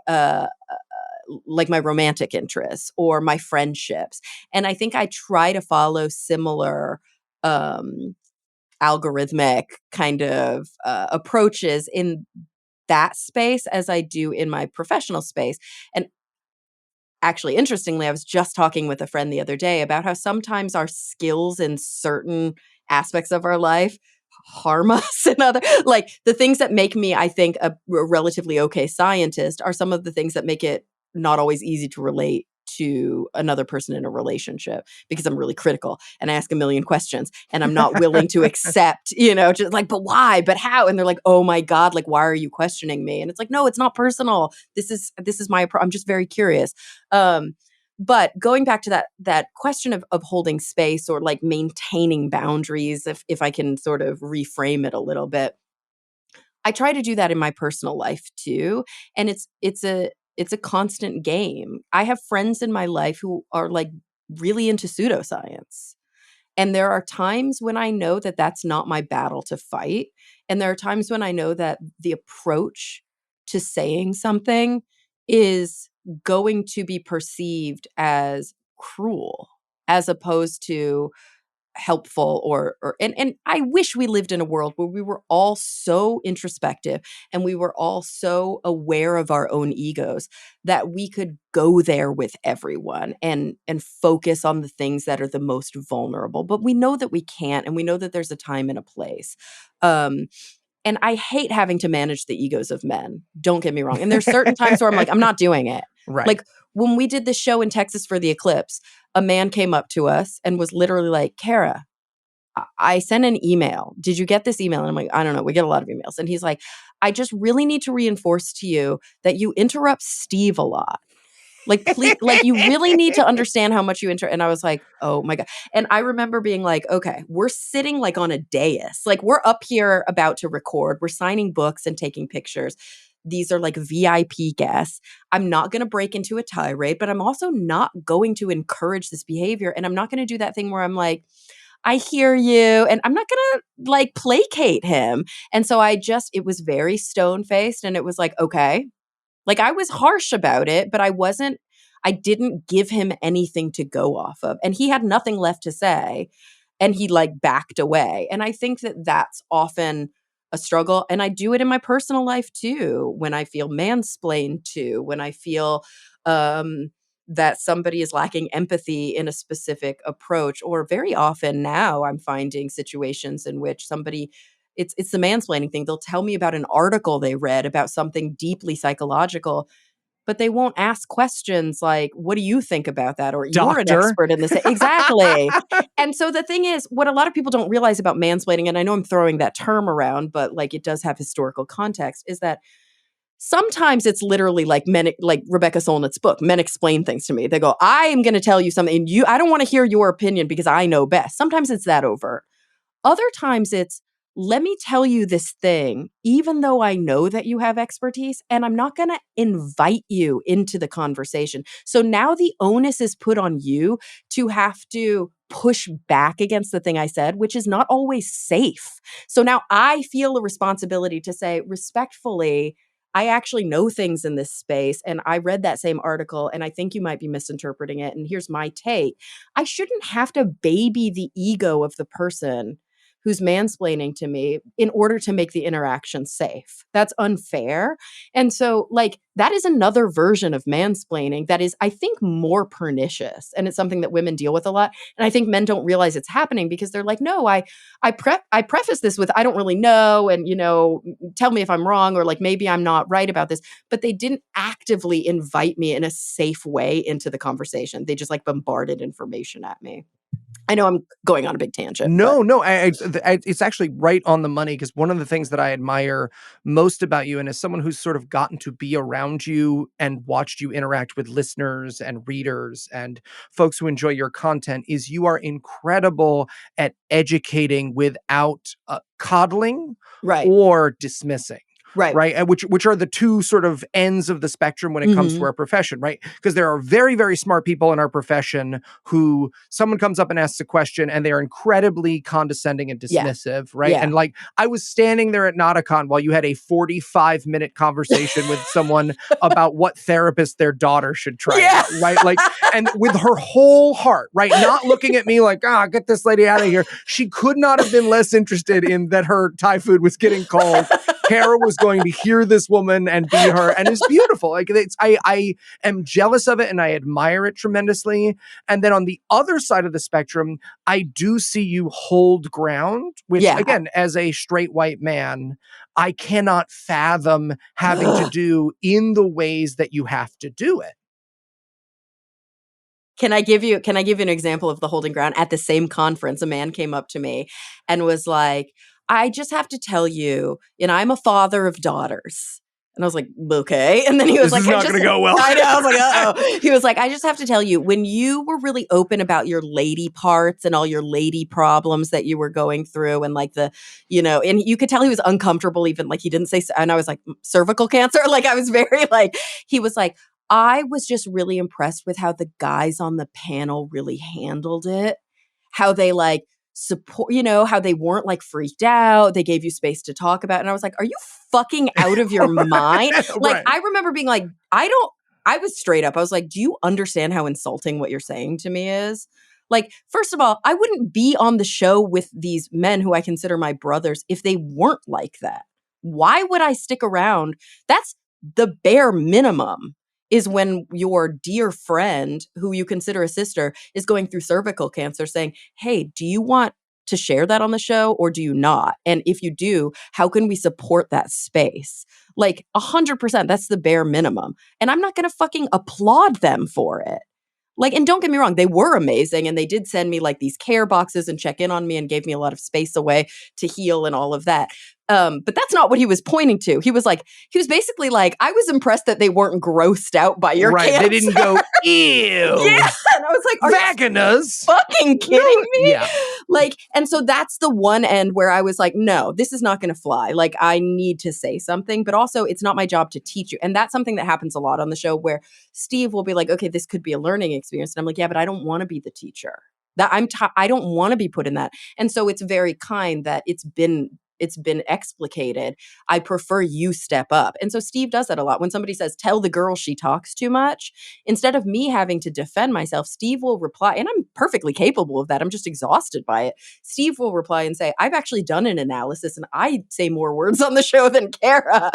S1: like my romantic interests or my friendships. And I think I try to follow similar algorithmic kind of approaches in that space as I do in my professional space. And actually, interestingly, I was just talking with a friend the other day about how sometimes our skills in certain aspects of our life harm us and other, like the things that make me, I think, a relatively okay scientist are some of the things that make it not always easy to relate to another person in a relationship, because I'm really critical and I ask a million questions and I'm not willing to accept, just like, but why, but how? And they're like, oh my God, like, why are you questioning me? And it's like, no, it's not personal. This is I'm just very curious. But going back to that question of holding space or like maintaining boundaries, if I can sort of reframe it a little bit, I try to do that in my personal life too. And it's a constant game. I have friends in my life who are like really into pseudoscience. And there are times when I know that that's not my battle to fight. And there are times when I know that the approach to saying something is going to be perceived as cruel as opposed to helpful or and I wish we lived in a world where we were all so introspective and we were all so aware of our own egos that we could go there with everyone and focus on the things that are the most vulnerable. But we know that we can't, and we know that there's a time and a place. Um and I hate having to manage the egos of men. Don't get me wrong. And there's certain times where I'm like, I'm not doing it.
S2: Right.
S1: Like when we did this show in Texas for the eclipse, a man came up to us and was literally like, Kara, I sent an email. Did you get this email? And I'm like, I don't know. We get a lot of emails. And he's like, I just really need to reinforce to you that you interrupt Steve a lot. Like, please, like you really need to understand how much you And I was like, oh my God. And I remember being like, okay, we're sitting like on a dais. Like we're up here about to record. We're signing books and taking pictures. These are like VIP guests. I'm not going to break into a tirade, but I'm also not going to encourage this behavior. And I'm not going to do that thing where I'm like, I hear you. And I'm not going to like placate him. And so it was very stone faced. And it was like, okay, like I was harsh about it, but I didn't give him anything to go off of. And he had nothing left to say. And he like backed away. And I think that that's often a struggle. And I do it in my personal life too, when I feel mansplained to, when I feel that somebody is lacking empathy in a specific approach. Or very often now I'm finding situations in which it's the mansplaining thing. They'll tell me about an article they read about something deeply psychological, but they won't ask questions like, what do you think about that? Or you're an
S2: Doctor.
S1: expert in this. Exactly. And so the thing is, what a lot of people don't realize about mansplaining, and I know I'm throwing that term around, but like it does have historical context, is that sometimes it's literally like men, like Rebecca Solnit's book, men explain things to me. They go, I am going to tell you something and I don't want to hear your opinion because I know best. Sometimes it's that overt. Other times it's, let me tell you this thing, even though I know that you have expertise, and I'm not going to invite you into the conversation. So now the onus is put on you to have to push back against the thing I said, which is not always safe. So now I feel a responsibility to say respectfully, I actually know things in this space. And I read that same article and I think you might be misinterpreting it. And here's my take. I shouldn't have to baby the ego of the person who's mansplaining to me in order to make the interaction safe. That's unfair. And so, like, that is another version of mansplaining that is, I think, more pernicious. And it's something that women deal with a lot. And I think men don't realize it's happening because they're like, no, I preface this with, I don't really know. And, tell me if I'm wrong, or like, maybe I'm not right about this. But they didn't actively invite me in a safe way into the conversation. They just like bombarded information at me. I know I'm going on a big tangent.
S2: No, it's actually right on the money, because one of the things that I admire most about you, and as someone who's sort of gotten to be around you and watched you interact with listeners and readers and folks who enjoy your content, is you are incredible at educating without coddling
S1: Right.
S2: or dismissing.
S1: Right.
S2: Right. And which are the two sort of ends of the spectrum when it comes to our profession. Right. Because there are very, very smart people in our profession who someone comes up and asks a question and they're incredibly condescending and dismissive. Right.
S1: Yeah.
S2: And like I was standing there at Nauticon while you had a 45-minute conversation with someone about what therapist their daughter should try out. Right. Like, and with her whole heart. Right. Not looking at me like, get this lady out of here. She could not have been less interested in that her Thai food was getting cold. Kara was going to hear this woman and be her, and it's beautiful. Like I am jealous of it and I admire it tremendously. And then on the other side of the spectrum, I do see you hold ground, which again, as a straight white man, I cannot fathom having to do in the ways that you have to do it.
S1: Can I give you an example of the holding ground? At the same conference, a man came up to me and was like, I just have to tell you, I'm a father of daughters. And I was like, okay. And then he was
S2: this is not going to go well.
S1: I know. I was like, uh-oh. He was like, I just have to tell you, when you were really open about your lady parts and all your lady problems that you were going through, and like and you could tell he was uncomfortable, even like he didn't say, and I was like, cervical cancer. Like I was very he was like, I was just really impressed with how the guys on the panel really handled it. how they like support, how they weren't like freaked out. They gave you space to talk about it. And I was like, are you fucking out of your mind? Like,
S2: Right.
S1: I remember being like, I was straight up. I was like, do you understand how insulting what you're saying to me is? Like, first of all, I wouldn't be on the show with these men who I consider my brothers if they weren't like that. Why would I stick around? That's the bare minimum, is when your dear friend, who you consider a sister, is going through cervical cancer saying, hey, do you want to share that on the show or do you not? And if you do, how can we support that space? Like 100%, that's the bare minimum. And I'm not going to fucking applaud them for it. Like, and don't get me wrong, they were amazing. And they did send me like these care boxes and check in on me and gave me a lot of space away to heal and all of that. But that's not what he was pointing to. He was basically like, I was impressed that they weren't grossed out by your
S2: Right.
S1: cancer.
S2: They didn't go, ew.
S1: Yeah. And I was like, are
S2: vaginas.
S1: you fucking kidding me?
S2: Yeah.
S1: Like, and so that's the one end where I was like, no, this is not going to fly. Like, I need to say something, but also it's not my job to teach you. And that's something that happens a lot on the show where Steve will be like, okay, this could be a learning experience. And I'm like, yeah, but I don't want to be the teacher. I don't want to be put in that. And so it's very kind that it's been explicated. I prefer you step up. And so Steve does that a lot. When somebody says, tell the girl she talks too much, instead of me having to defend myself, Steve will reply, and I'm perfectly capable of that. I'm just exhausted by it. Steve will reply and say, I've actually done an analysis and I say more words on the show than Kara,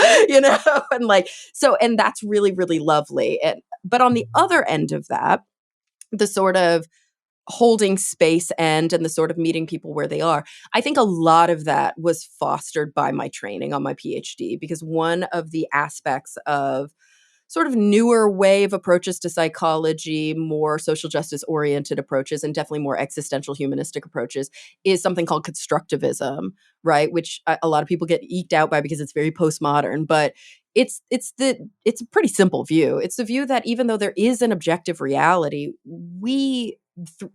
S1: and like, so, and that's really, really lovely. But on the other end of that, the sort of holding space and the sort of meeting people where they are, I think a lot of that was fostered by my training on my PhD, because one of the aspects of sort of newer wave approaches to psychology, more social justice oriented approaches, and definitely more existential humanistic approaches, is something called constructivism, right? Which a lot of people get eked out by because it's very postmodern, but it's a pretty simple view. It's the view that even though there is an objective reality, we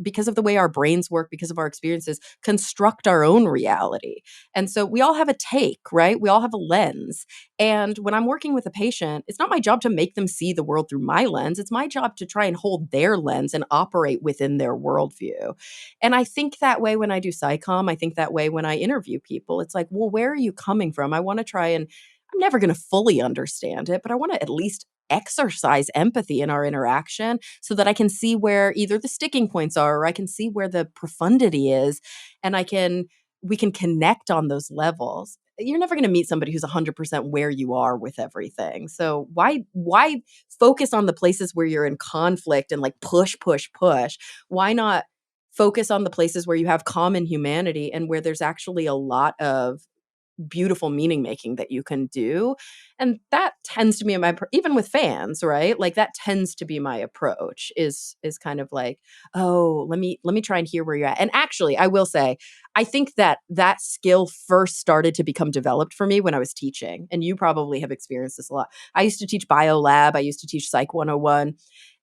S1: because of the way our brains work, because of our experiences, construct our own reality. And so we all have a take, right? We all have a lens. And when I'm working with a patient, it's not my job to make them see the world through my lens. It's my job to try and hold their lens and operate within their worldview. And I think that way when I do psychom. I think that way when I interview people. It's like, well, where are you coming from? I want to try and I'm never going to fully understand it, but I want to at least exercise empathy in our interaction so that I can see where either the sticking points are or I can see where the profundity is, and we can connect on those levels. You're never going to meet somebody who's 100% where you are with everything. So why focus on the places where you're in conflict and like push push push? Why not focus on the places where you have common humanity and where there's actually a lot of beautiful meaning making that you can do? And that tends to be even with fans, right? Like that tends to be my approach, is kind of like, oh, let me try and hear where you're at. And actually, I will say, I think that skill first started to become developed for me when I was teaching. And you probably have experienced this a lot. I used to teach bio lab, I used to teach Psych 101.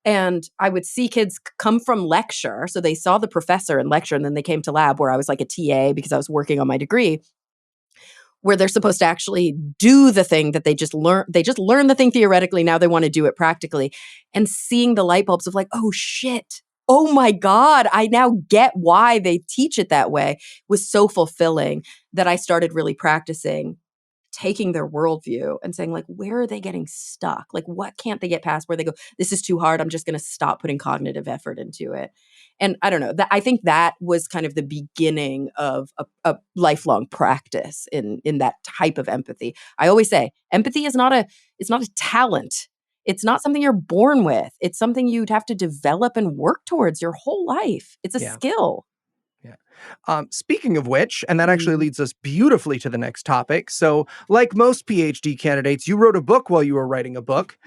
S1: And I would see kids come from lecture. So they saw the professor in lecture, and then they came to lab where I was like a TA because I was working on my degree, where they're supposed to actually do the thing that they just learn. They just learn the thing theoretically. Now they want to do it practically. And seeing the light bulbs of like, oh shit, oh my God, I now get why they teach it that way, was so fulfilling that I started really practicing taking their worldview and saying, like, where are they getting stuck? Like, what can't they get past where they go, this is too hard, I'm just going to stop putting cognitive effort into it. And I don't know, that I think that was kind of the beginning of a lifelong practice in that type of empathy. I always say empathy is it's not a talent. It's not something you're born with. It's something you'd have to develop and work towards your whole life. It's a skill.
S2: Yeah. Speaking of which, and that actually leads us beautifully to the next topic. So, like most PhD candidates, you wrote a book while you were writing a book.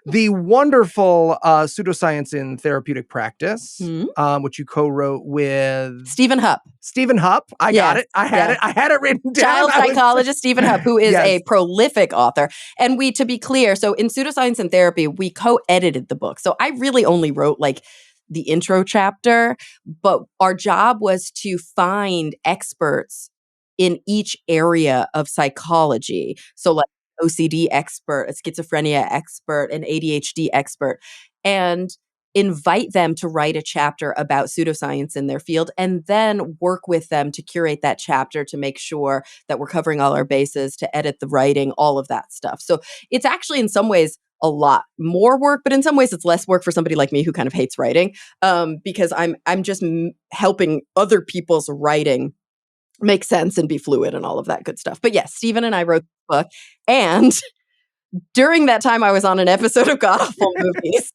S2: The wonderful Pseudoscience in Therapeutic Practice, which you co-wrote with
S1: Stephen Hupp.
S2: Stephen Hupp. I got it. I had it written down.
S1: Child psychologist Stephen Hupp, who is a prolific author. And to be clear, so in Pseudoscience and Therapy, we co-edited the book. So I really only wrote like the intro chapter, but our job was to find experts in each area of psychology. So like OCD expert, a schizophrenia expert, an ADHD expert. And invite them to write a chapter about pseudoscience in their field, and then work with them to curate that chapter to make sure that we're covering all our bases, to edit the writing, all of that stuff. So it's actually in some ways a lot more work, but in some ways it's less work for somebody like me who kind of hates writing, because I'm just helping other people's writing make sense and be fluid and all of that good stuff. But yes, Stephen and I wrote the book, and during that time I was on an episode of God Awful Movies.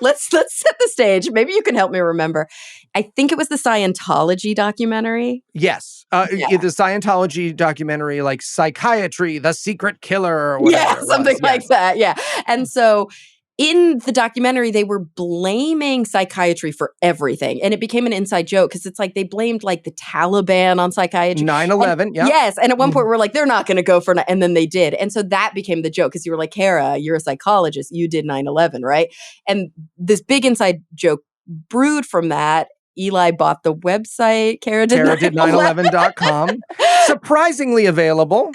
S1: Let's set the stage. Maybe you can help me remember. I think it was the Scientology documentary.
S2: Yes. The Scientology documentary, like Psychiatry, The Secret Killer, or whatever.
S1: Yeah, something like that. Yeah. And so in the documentary, they were blaming psychiatry for everything. And it became an inside joke because it's like they blamed like the Taliban on psychiatry.
S2: 9/11, yeah.
S1: Yes. And at one point, we're like, they're not going to go for it. And then they did. And so that became the joke because you were like, Kara, you're a psychologist. You did 9/11, right? And this big inside joke brewed from that. Eli bought the website. Kara did
S2: 911.com. Surprisingly available.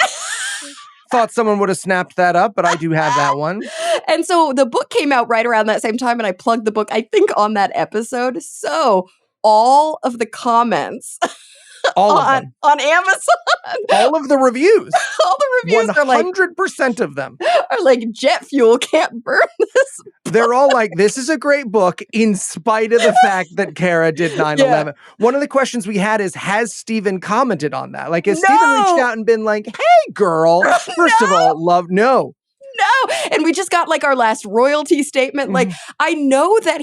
S2: Thought someone would have snapped that up, but I do have that one.
S1: And so the book came out right around that same time, and I plugged the book, I think, on that episode. So all of the comments on Amazon,
S2: all of the reviews,
S1: all the reviews
S2: 100% of them
S1: are like, jet fuel can't burn this book.
S2: They're all like, this is a great book in spite of the fact that Kara did 9/11. Yeah. One of the questions we had is, has Stephen commented on that? Like, has Stephen reached out and been like, hey, girl, first of all, no.
S1: And we just got like our last royalty statement. Like, I know that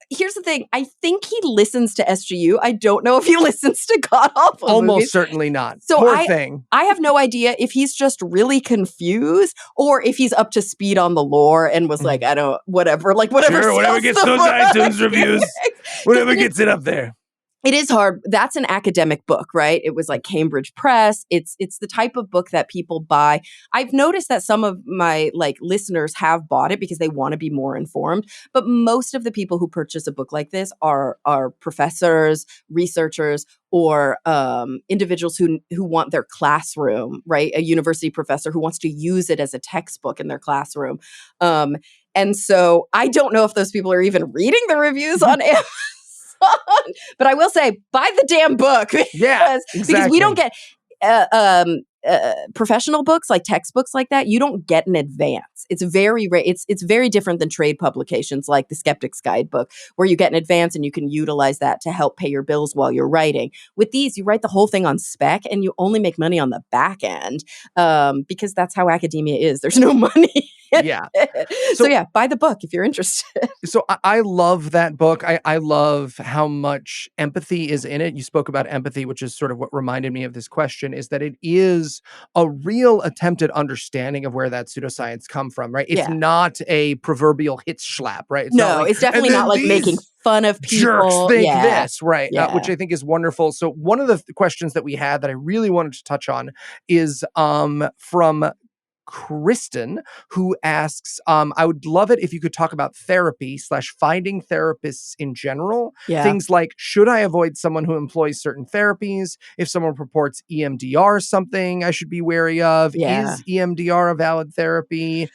S1: here's the thing. I think he listens to SGU. I don't know if he listens to God Awful
S2: Almost
S1: Movies.
S2: certainly not.
S1: So
S2: Poor thing.
S1: I have no idea if he's just really confused or if he's up to speed on the lore and was like, I don't, whatever. Like, whatever.
S2: Sure, whatever gets those iTunes reviews. Whatever gets it up there.
S1: It is hard. That's an academic book, right? It was like Cambridge Press. It's the type of book that people buy. I've noticed that some of my like listeners have bought it because they want to be more informed. But most of the people who purchase a book like this are professors, researchers, or individuals who want their classroom, right? A university professor who wants to use it as a textbook in their classroom. And so I don't know if those people are even reading the reviews on Amazon. But I will say, buy the damn book. Because we don't get professional books, like textbooks like that, you don't get in advance. It's very rare. It's very different than trade publications like the Skeptic's Guidebook, where you get in advance and you can utilize that to help pay your bills while you're writing. With these, you write the whole thing on spec and you only make money on the back end, because that's how academia is. There's no money.
S2: Yeah.
S1: So yeah, buy the book if you're interested.
S2: So I love that book. I love how much empathy is in it. You spoke about empathy, which is sort of what reminded me of this question, is that it is a real attempt at understanding of where that pseudoscience come from, right? It's not a proverbial Hitzschlap, right?
S1: It's definitely not like making fun of people.
S2: Jerks think this, right? Which I think is wonderful. So one of the questions that we had that I really wanted to touch on is from Kristen, who asks, I would love it if you could talk about therapy / finding therapists in general. Things like, should I avoid someone who employs certain therapies? If someone purports EMDR something I should be wary of? Is EMDR a valid therapy?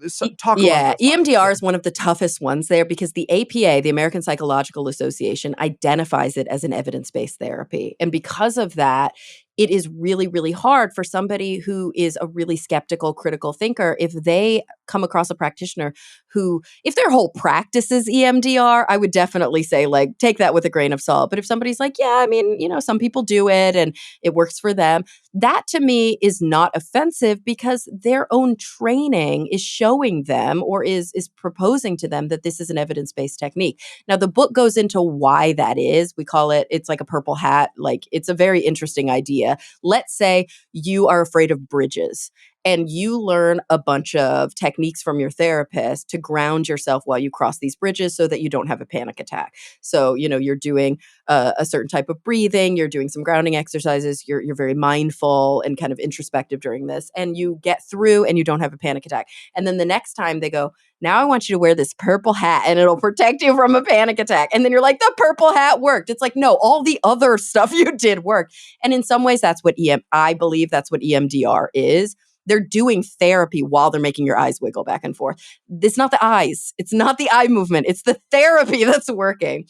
S2: So
S1: EMDR is one of the toughest ones there because the APA, the American Psychological Association, identifies it as an evidence-based therapy. And because of that, it is really, really hard for somebody who is a really skeptical, critical thinker. If they come across a practitioner who, if their whole practice is EMDR, I would definitely say, like, take that with a grain of salt. But if somebody's like, yeah, I mean, you know, some people do it and it works for them, that to me is not offensive because their own training is showing them or is proposing to them that this is an evidence-based technique. Now, the book goes into why that is. We call it, it's like a purple hat. Like, it's a very interesting idea. Let's say you are afraid of bridges and you learn a bunch of techniques from your therapist to ground yourself while you cross these bridges so that you don't have a panic attack. So, you know, you're doing a certain type of breathing, you're doing some grounding exercises, you're very mindful and kind of introspective during this, and you get through and you don't have a panic attack. And then the next time they go, now I want you to wear this purple hat and it'll protect you from a panic attack. And then you're like, the purple hat worked. It's like, no, all the other stuff you did worked. And in some ways, that's what I believe that's what EMDR is. they're doing therapy while they're making your eyes wiggle back and forth. It's not the eyes. It's not the eye movement. It's the therapy that's working.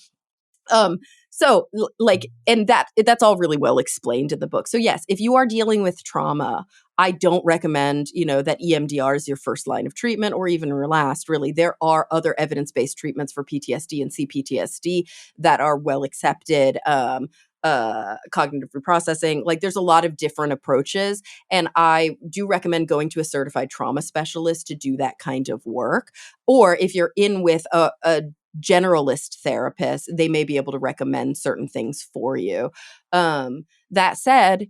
S1: So like, and that's all really well explained in the book. So yes, if you are dealing with trauma, I don't recommend, that EMDR is your first line of treatment or even your last. Really, there are other evidence-based treatments for PTSD and CPTSD that are well accepted. Cognitive reprocessing, like there's a lot of different approaches. And I do recommend going to a certified trauma specialist to do that kind of work. Or if you're in with a generalist therapist, they may be able to recommend certain things for you. That said,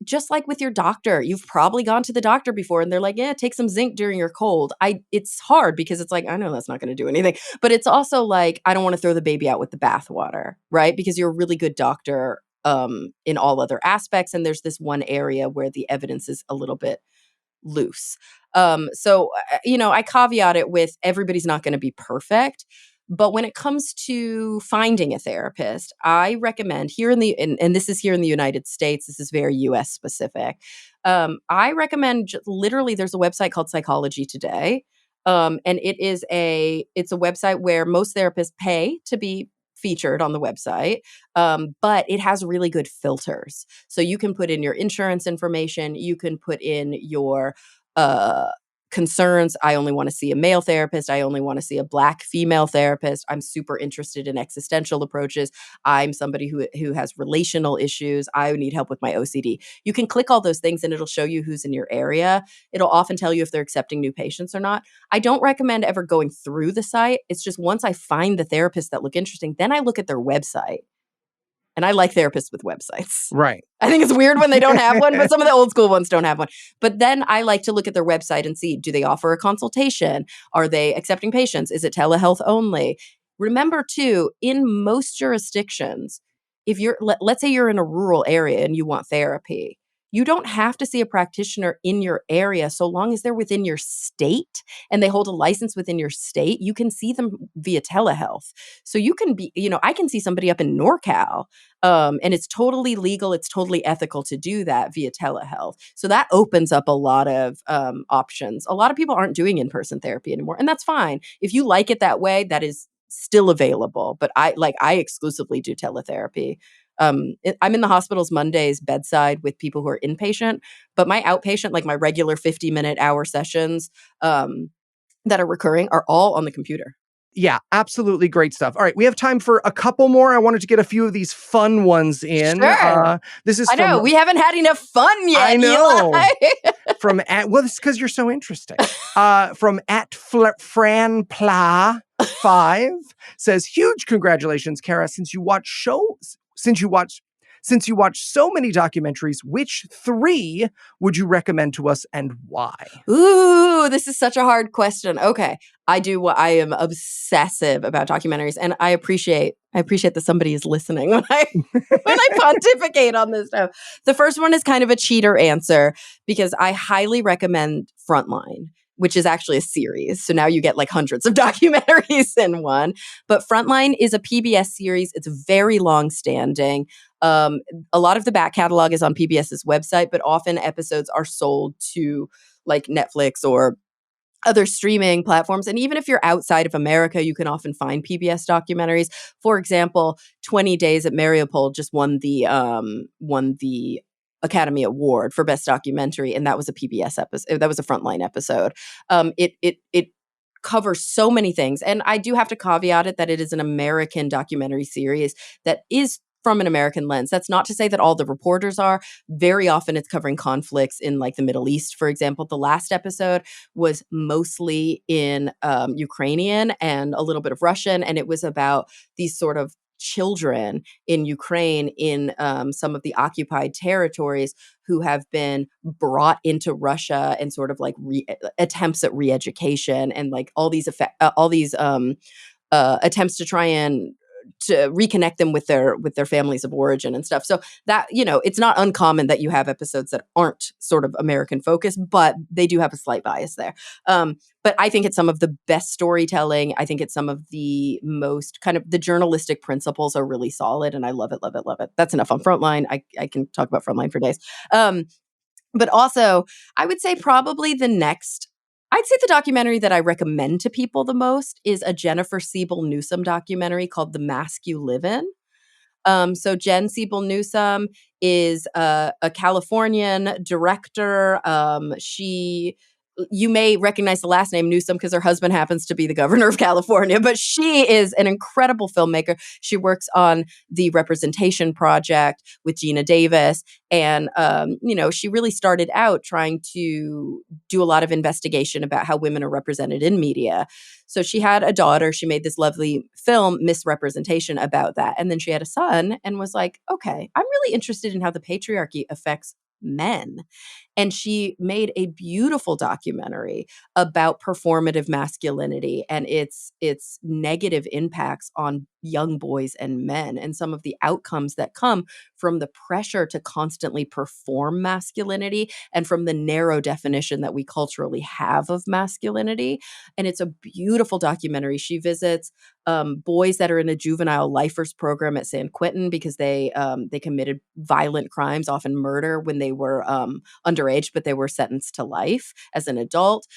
S1: just like with your doctor, you've probably gone to the doctor before and they're like, yeah, take some zinc during your cold. It's hard because it's like, I know that's not going to do anything, but it's also like, I don't want to throw the baby out with the bathwater, right? Because you're a really good doctor in all other aspects. And there's this one area where the evidence is a little bit loose. I caveat it with everybody's not going to be perfect. But when it comes to finding a therapist, I recommend and this is here in the United States, this is very US specific. I recommend literally there's a website called Psychology Today. And it's a website where most therapists pay to be featured on the website. But it has really good filters. So you can put in your insurance information, you can put in your uh concerns. I only want to see a male therapist. I only want to see a Black female therapist. I'm super interested in existential approaches. I'm somebody who has relational issues. I need help with my OCD. You can click all those things and it'll show you who's in your area. It'll often tell you if they're accepting new patients or not. I don't recommend ever going through the site. It's just once I find the therapists that look interesting, then I look at their website. And I like therapists with websites.
S2: Right.
S1: I think it's weird when they don't have one, but some of the old school ones don't have one. But then I like to look at their website and see, do they offer a consultation? Are they accepting patients? Is it telehealth only? Remember too, in most jurisdictions, if let's say you're in a rural area and you want therapy, you don't have to see a practitioner in your area so long as they're within your state and they hold a license within your state. You can see them via telehealth. So you can I can see somebody up in NorCal, and it's totally legal. It's totally ethical to do that via telehealth. So that opens up a lot of options. A lot of people aren't doing in-person therapy anymore, and that's fine. If you like it that way, that is still available. But I exclusively do teletherapy. I'm in the hospital's Mondays bedside with people who are inpatient, but my outpatient, like my regular 50-minute hour sessions that are recurring, are all on the computer.
S2: Yeah, absolutely great stuff. All right, we have time for a couple more. I wanted to get a few of these fun ones in.
S1: Sure.
S2: This is
S1: I know we haven't had enough fun yet.
S2: I know.
S1: Eli.
S2: It's because you're so interesting. From Fran Pla 5 says, huge congratulations, Kara. Since you watch so many documentaries, which 3 would you recommend to us and why?
S1: Ooh, this is such a hard question. Okay. I am obsessive about documentaries, and I appreciate that somebody is listening when I pontificate on this stuff. The first one is kind of a cheater answer because I highly recommend Frontline, which is actually a series. So now you get like hundreds of documentaries in one. But Frontline is a PBS series. It's very long standing. A lot of the back catalog is on PBS's website, but often episodes are sold to like Netflix or other streaming platforms. And even if you're outside of America, you can often find PBS documentaries. For example, 20 Days at Mariupol just won the Academy Award for Best Documentary, and that was a PBS episode. That was a Frontline episode. It covers so many things, and I do have to caveat it that it is an American documentary series that is from an American lens. That's not to say that all the reporters are. Very often it's covering conflicts in like the Middle East, for example. The last episode was mostly in Ukrainian and a little bit of Russian, and it was about these sort of children in Ukraine in some of the occupied territories who have been brought into Russia and sort of like attempts at re-education and like all these attempts to try and to reconnect them with their families of origin and stuff. So that, it's not uncommon that you have episodes that aren't sort of American focused, but they do have a slight bias there. But I think it's some of the best storytelling. I think it's some of the most kind of the journalistic principles are really solid, and I love it, love it, love it. That's enough on Frontline. I can talk about Frontline for days. But also, I would say probably I'd say the documentary that I recommend to people the most is a Jennifer Siebel Newsom documentary called The Mask You Live In. So Jen Siebel Newsom is a Californian director. You may recognize the last name Newsom because her husband happens to be the governor of California, but she is an incredible filmmaker. She works on the Representation Project with Gina Davis. And, she really started out trying to do a lot of investigation about how women are represented in media. So she had a daughter. She made this lovely film, Misrepresentation, about that. And then she had a son and was like, okay, I'm really interested in how the patriarchy affects men. And she made a beautiful documentary about performative masculinity and its negative impacts on young boys and men and some of the outcomes that come from the pressure to constantly perform masculinity and from the narrow definition that we culturally have of masculinity. And it's a beautiful documentary. She visits boys that are in a juvenile lifers program at San Quentin because they committed violent crimes, often murder, when they were underage, but they were sentenced to life as an adult.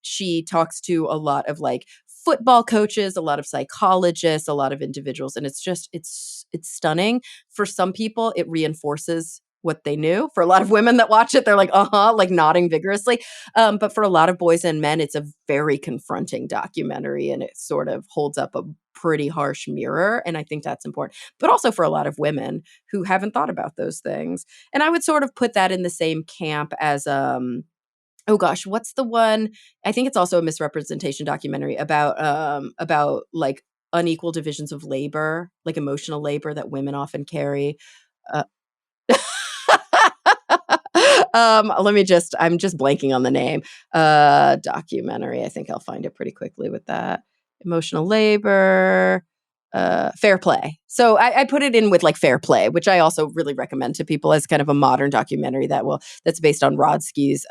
S1: She talks to a lot of like football coaches, a lot of psychologists, a lot of individuals, and it's stunning. For some people, it reinforces what they knew. For a lot of women that watch it, they're like, like nodding vigorously. But for a lot of boys and men, it's a very confronting documentary and it sort of holds up a pretty harsh mirror. And I think that's important. But also for a lot of women who haven't thought about those things. And I would sort of put that in the same camp as oh gosh, what's the one? I think it's also a misrepresentation documentary about like unequal divisions of labor, like emotional labor that women often carry. Uh, I'm just blanking on the name. Documentary. I think I'll find it pretty quickly with that. Emotional labor, fair play. So I put it in with like fair play, which I also really recommend to people as kind of a modern documentary that's based on Rodsky's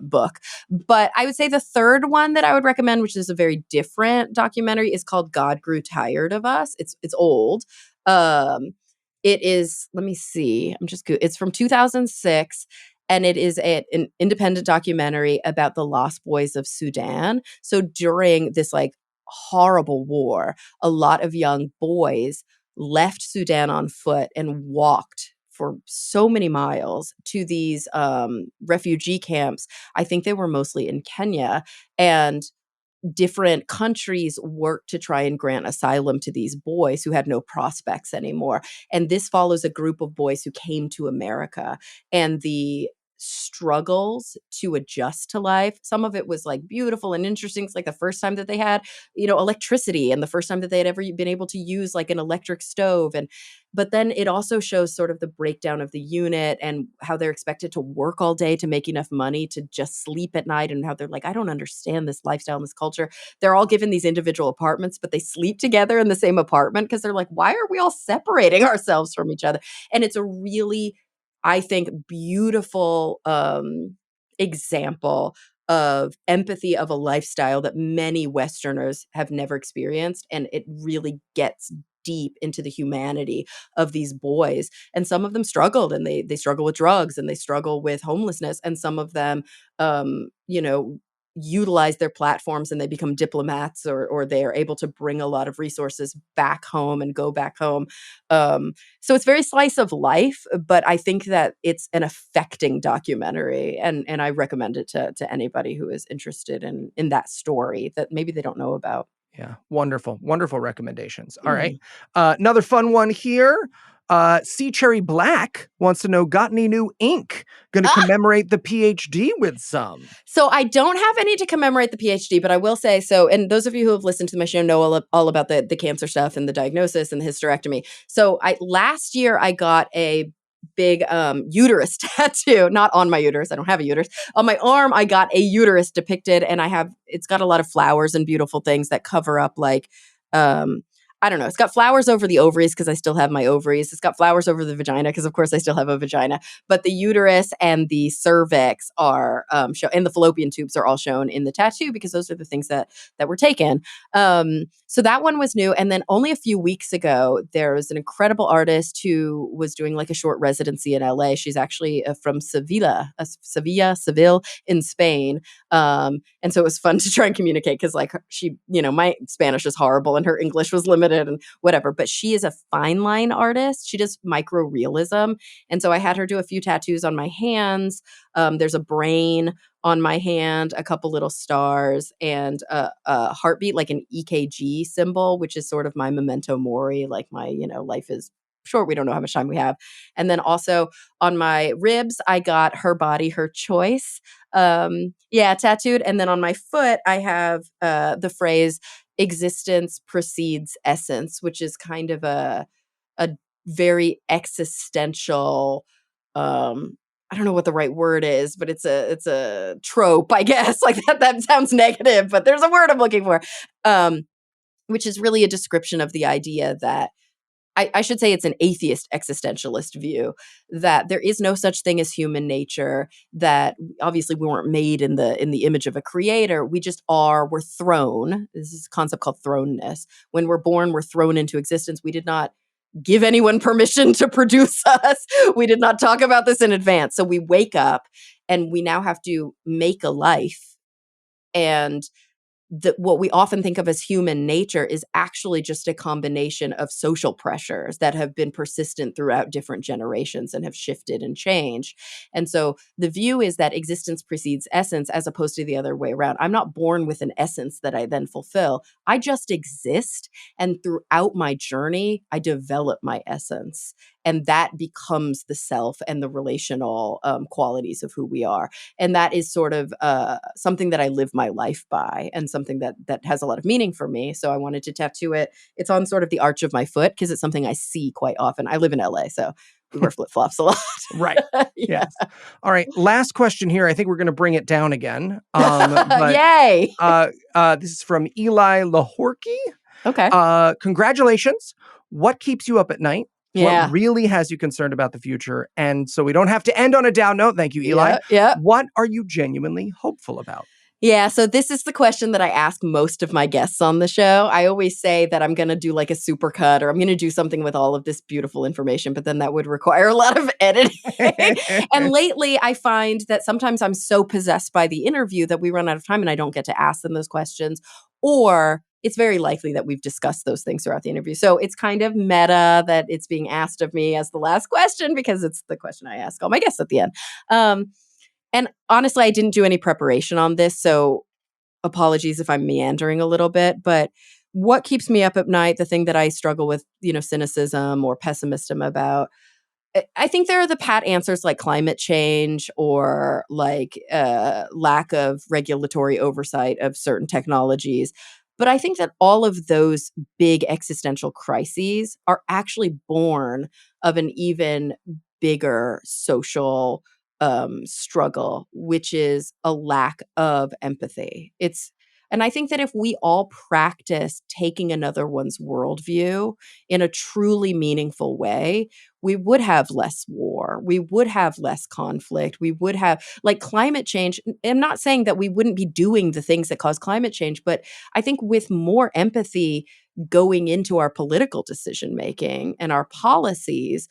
S1: book. But I would say the third one that I would recommend, which is a very different documentary, is called God Grew Tired of Us. It's old. It is, let me see, it's from 2006 and it is an independent documentary about the Lost Boys of Sudan. So during this like horrible war, a lot of young boys left Sudan on foot and walked for so many miles to these refugee camps. I think they were mostly in Kenya. And different countries work to try and grant asylum to these boys who had no prospects anymore. And this follows a group of boys who came to America and the struggles to adjust to life. Some of it was like beautiful and interesting. It's like the first time that they had, electricity and the first time that they had ever been able to use like an electric stove. But then it also shows sort of the breakdown of the unit and how they're expected to work all day to make enough money to just sleep at night and how they're like, I don't understand this lifestyle and this culture. They're all given these individual apartments, but they sleep together in the same apartment because they're like, why are we all separating ourselves from each other? And it's a really, I think, beautiful example of empathy of a lifestyle that many Westerners have never experienced. And it really gets deep into the humanity of these boys. And some of them struggled and they struggle with drugs and they struggle with homelessness. And some of them, utilize their platforms and they become diplomats or they are able to bring a lot of resources back home and go back home. So it's very slice of life, but I think that it's an affecting documentary and I recommend it to anybody who is interested in that story that maybe they don't know about.
S2: Yeah. Wonderful. Wonderful recommendations. All right.
S1: Mm.
S2: Another fun one here. Sea Cherry Black wants to know, got any new ink? Going to commemorate the PhD with some.
S1: So I don't have any to commemorate the PhD, but I will say so. And those of you who have listened to my show know all about the cancer stuff and the diagnosis and the hysterectomy. So last year I got a big uterus tattoo, not on my uterus. I don't have a uterus. On my arm, I got a uterus depicted, and it's got a lot of flowers and beautiful things that cover up like I don't know. It's got flowers over the ovaries because I still have my ovaries. It's got flowers over the vagina because, of course, I still have a vagina. But the uterus and the cervix are and the fallopian tubes are all shown in the tattoo because those are the things that were taken. So that one was new. And then only a few weeks ago, there was an incredible artist who was doing like a short residency in LA. She's actually from Seville in Spain. And so it was fun to try and communicate because like she, my Spanish is horrible and her English was limited and whatever, but she is a fine line artist. She does micro realism. And so I had her do a few tattoos on my hands. There's a brain on my hand, a couple little stars, and a heartbeat, like an EKG symbol, which is sort of my memento mori, like my, life is short. We don't know how much time we have. And then also on my ribs, I got her body, her choice. Tattooed. And then on my foot, I have the phrase existence precedes essence, which is kind of a very existential, I don't know what the right word is, but it's a trope, I guess. Like that sounds negative, but there's a word I'm looking for. Which is really a description of the idea that I should say it's an atheist existentialist view that there is no such thing as human nature, that obviously we weren't made in the image of a creator. We just are, we're thrown. This is a concept called thrownness. When we're born, we're thrown into existence. We did not give anyone permission to produce us. We did not talk about this in advance. So we wake up and we now have to make a life. And what we often think of as human nature is actually just a combination of social pressures that have been persistent throughout different generations and have shifted and changed. And so the view is that existence precedes essence as opposed to the other way around. I'm not born with an essence that I then fulfill. I just exist. And throughout my journey, I develop my essence. And that becomes the self and the relational qualities of who we are. And that is sort of something that I live my life by and something that has a lot of meaning for me. So I wanted to tattoo it. It's on sort of the arch of my foot because it's something I see quite often. I live in LA, so we wear flip-flops a lot.
S2: Right.
S1: Yeah.
S2: Yes. All right. Last question here. I think we're going to bring it down again.
S1: Yay.
S2: This is from Eli Lahorky.
S1: Okay.
S2: Congratulations. What keeps you up at night?
S1: Yeah.
S2: What really has you concerned about the future? And so we don't have to end on a down note. Thank you, Eli.
S1: Yeah.
S2: What are you genuinely hopeful about?
S1: Yeah, so this is the question that I ask most of my guests on the show. I always say that I'm going to do like a supercut or I'm going to do something with all of this beautiful information, but then that would require a lot of editing. And lately, I find that sometimes I'm so possessed by the interview that we run out of time and I don't get to ask them those questions. Or it's very likely that we've discussed those things throughout the interview. So it's kind of meta that it's being asked of me as the last question because it's the question I ask all my guests at the end. And honestly, I didn't do any preparation on this, so apologies if I'm meandering a little bit. But what keeps me up at night, the thing that I struggle with, cynicism or pessimism about, I think there are the pat answers like climate change or like lack of regulatory oversight of certain technologies. But I think that all of those big existential crises are actually born of an even bigger social struggle, which is a lack of empathy. And I think that if we all practice taking another one's worldview in a truly meaningful way, we would have less war. We would have less conflict. We would have, like, climate change. I'm not saying that we wouldn't be doing the things that cause climate change, but I think with more empathy going into our political decision making and our policies,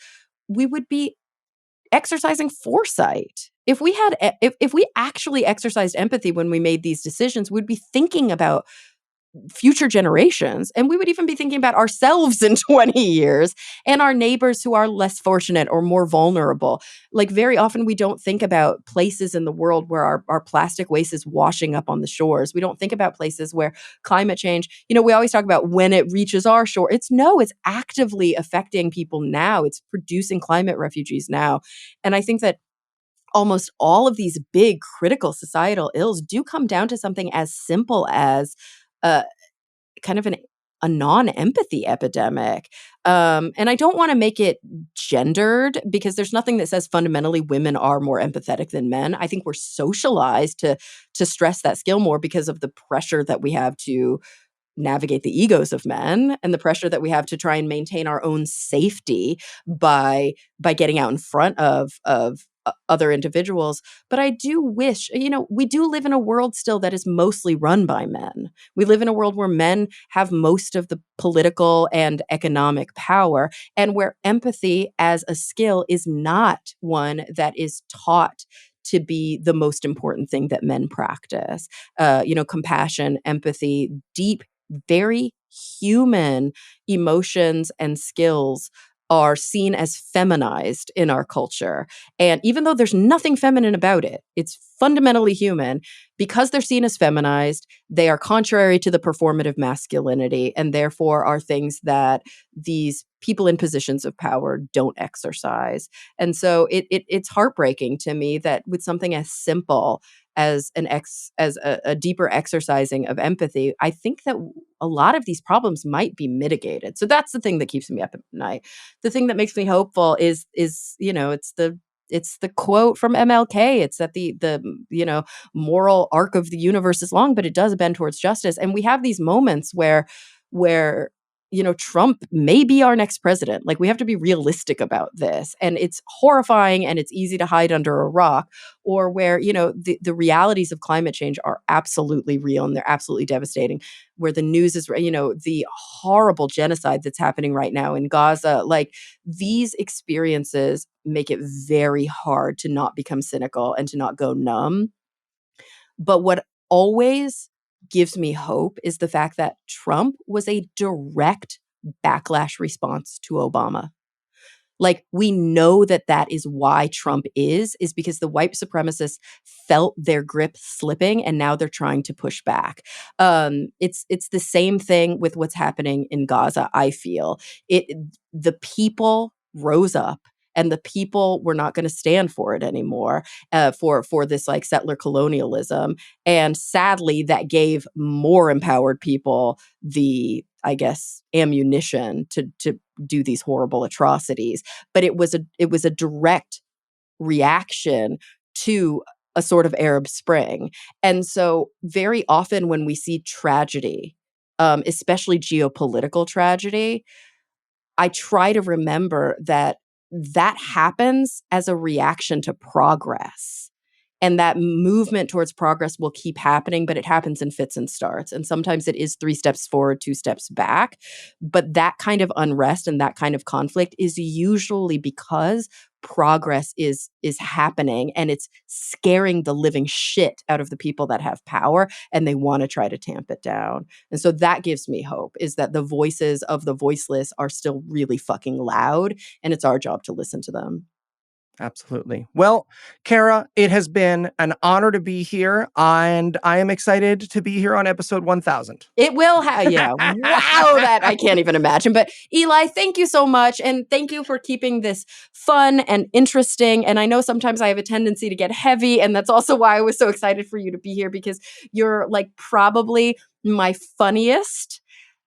S1: we would be exercising foresight. If we had, if we actually exercised empathy when we made these decisions, we'd be thinking about future generations, and we would even be thinking about ourselves in 20 years and our neighbors who are less fortunate or more vulnerable. Like, very often we don't think about places in the world where our plastic waste is washing up on the shores. We don't think about places where climate change, we always talk about when it reaches our shore. It's actively affecting people now. It's producing climate refugees now. And I think that almost all of these big critical societal ills do come down to something as simple as kind of a non-empathy epidemic. And I don't want to make it gendered because there's nothing that says fundamentally women are more empathetic than men. I think we're socialized to stress that skill more because of the pressure that we have to navigate the egos of men and the pressure that we have to try and maintain our own safety by getting out in front of other individuals. But I do wish, we do live in a world still that is mostly run by men. We live in a world where men have most of the political and economic power, and where empathy as a skill is not one that is taught to be the most important thing that men practice. Compassion, empathy, deep, very human emotions and skills are seen as feminized in our culture. And even though there's nothing feminine about it, it's fundamentally human. Because they're seen as feminized, they are contrary to the performative masculinity, and therefore are things that these people in positions of power don't exercise. And so it's heartbreaking to me that with something as simple as a deeper exercising of empathy, I think that a lot of these problems might be mitigated. So that's the thing that keeps me up at night. The thing that makes me hopeful is it's the quote from MLK. It's that the moral arc of the universe is long, but it does bend towards justice. And we have these moments where Trump may be our next president. Like, we have to be realistic about this. And it's horrifying and it's easy to hide under a rock, or where, the realities of climate change are absolutely real and they're absolutely devastating, where the news is, the horrible genocide that's happening right now in Gaza. Like, these experiences make it very hard to not become cynical and to not go numb. But what always gives me hope is the fact that Trump was a direct backlash response to Obama. Like, we know that is why Trump is because the white supremacists felt their grip slipping and now they're trying to push back. It's the same thing with what's happening in Gaza, I feel. The people rose up, and the people were not going to stand for it anymore, for this like settler colonialism. And sadly, that gave more empowered people the, I guess, ammunition to do these horrible atrocities. But it was a direct reaction to a sort of Arab Spring. And so very often when we see tragedy, especially geopolitical tragedy, I try to remember that happens as a reaction to progress. And that movement towards progress will keep happening, but it happens in fits and starts. And sometimes it is 3 steps forward, 2 steps back. But that kind of unrest and that kind of conflict is usually because progress is happening, and it's scaring the living shit out of the people that have power, and they want to try to tamp it down. And so that gives me hope, is that the voices of the voiceless are still really fucking loud, and it's our job to listen to them.
S2: Absolutely. Well, Kara, it has been an honor to be here, and I am excited to be here on episode 1000.
S1: It will have, yeah. Wow, that I can't even imagine. But Eli, thank you so much. And thank you for keeping this fun and interesting. And I know sometimes I have a tendency to get heavy. And that's also why I was so excited for you to be here, because you're like probably my funniest,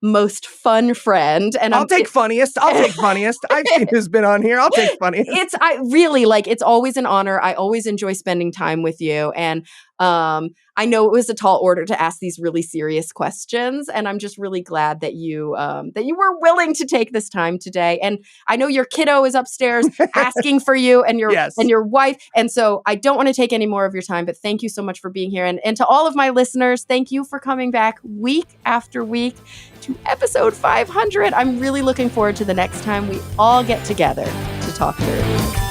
S1: most fun friend. And
S2: I'll take funniest. I've seen who's been on here. I'll take funniest.
S1: It's always an honor. I always enjoy spending time with you. And I know it was a tall order to ask these really serious questions, and I'm just really glad that you were willing to take this time today. And I know your kiddo is upstairs asking for you and your
S2: Yes.
S1: and your wife, and so I don't want to take any more of your time. But thank you so much for being here, and to all of my listeners, thank you for coming back week after week to episode 500. I'm really looking forward to the next time we all get together to talk nerdy.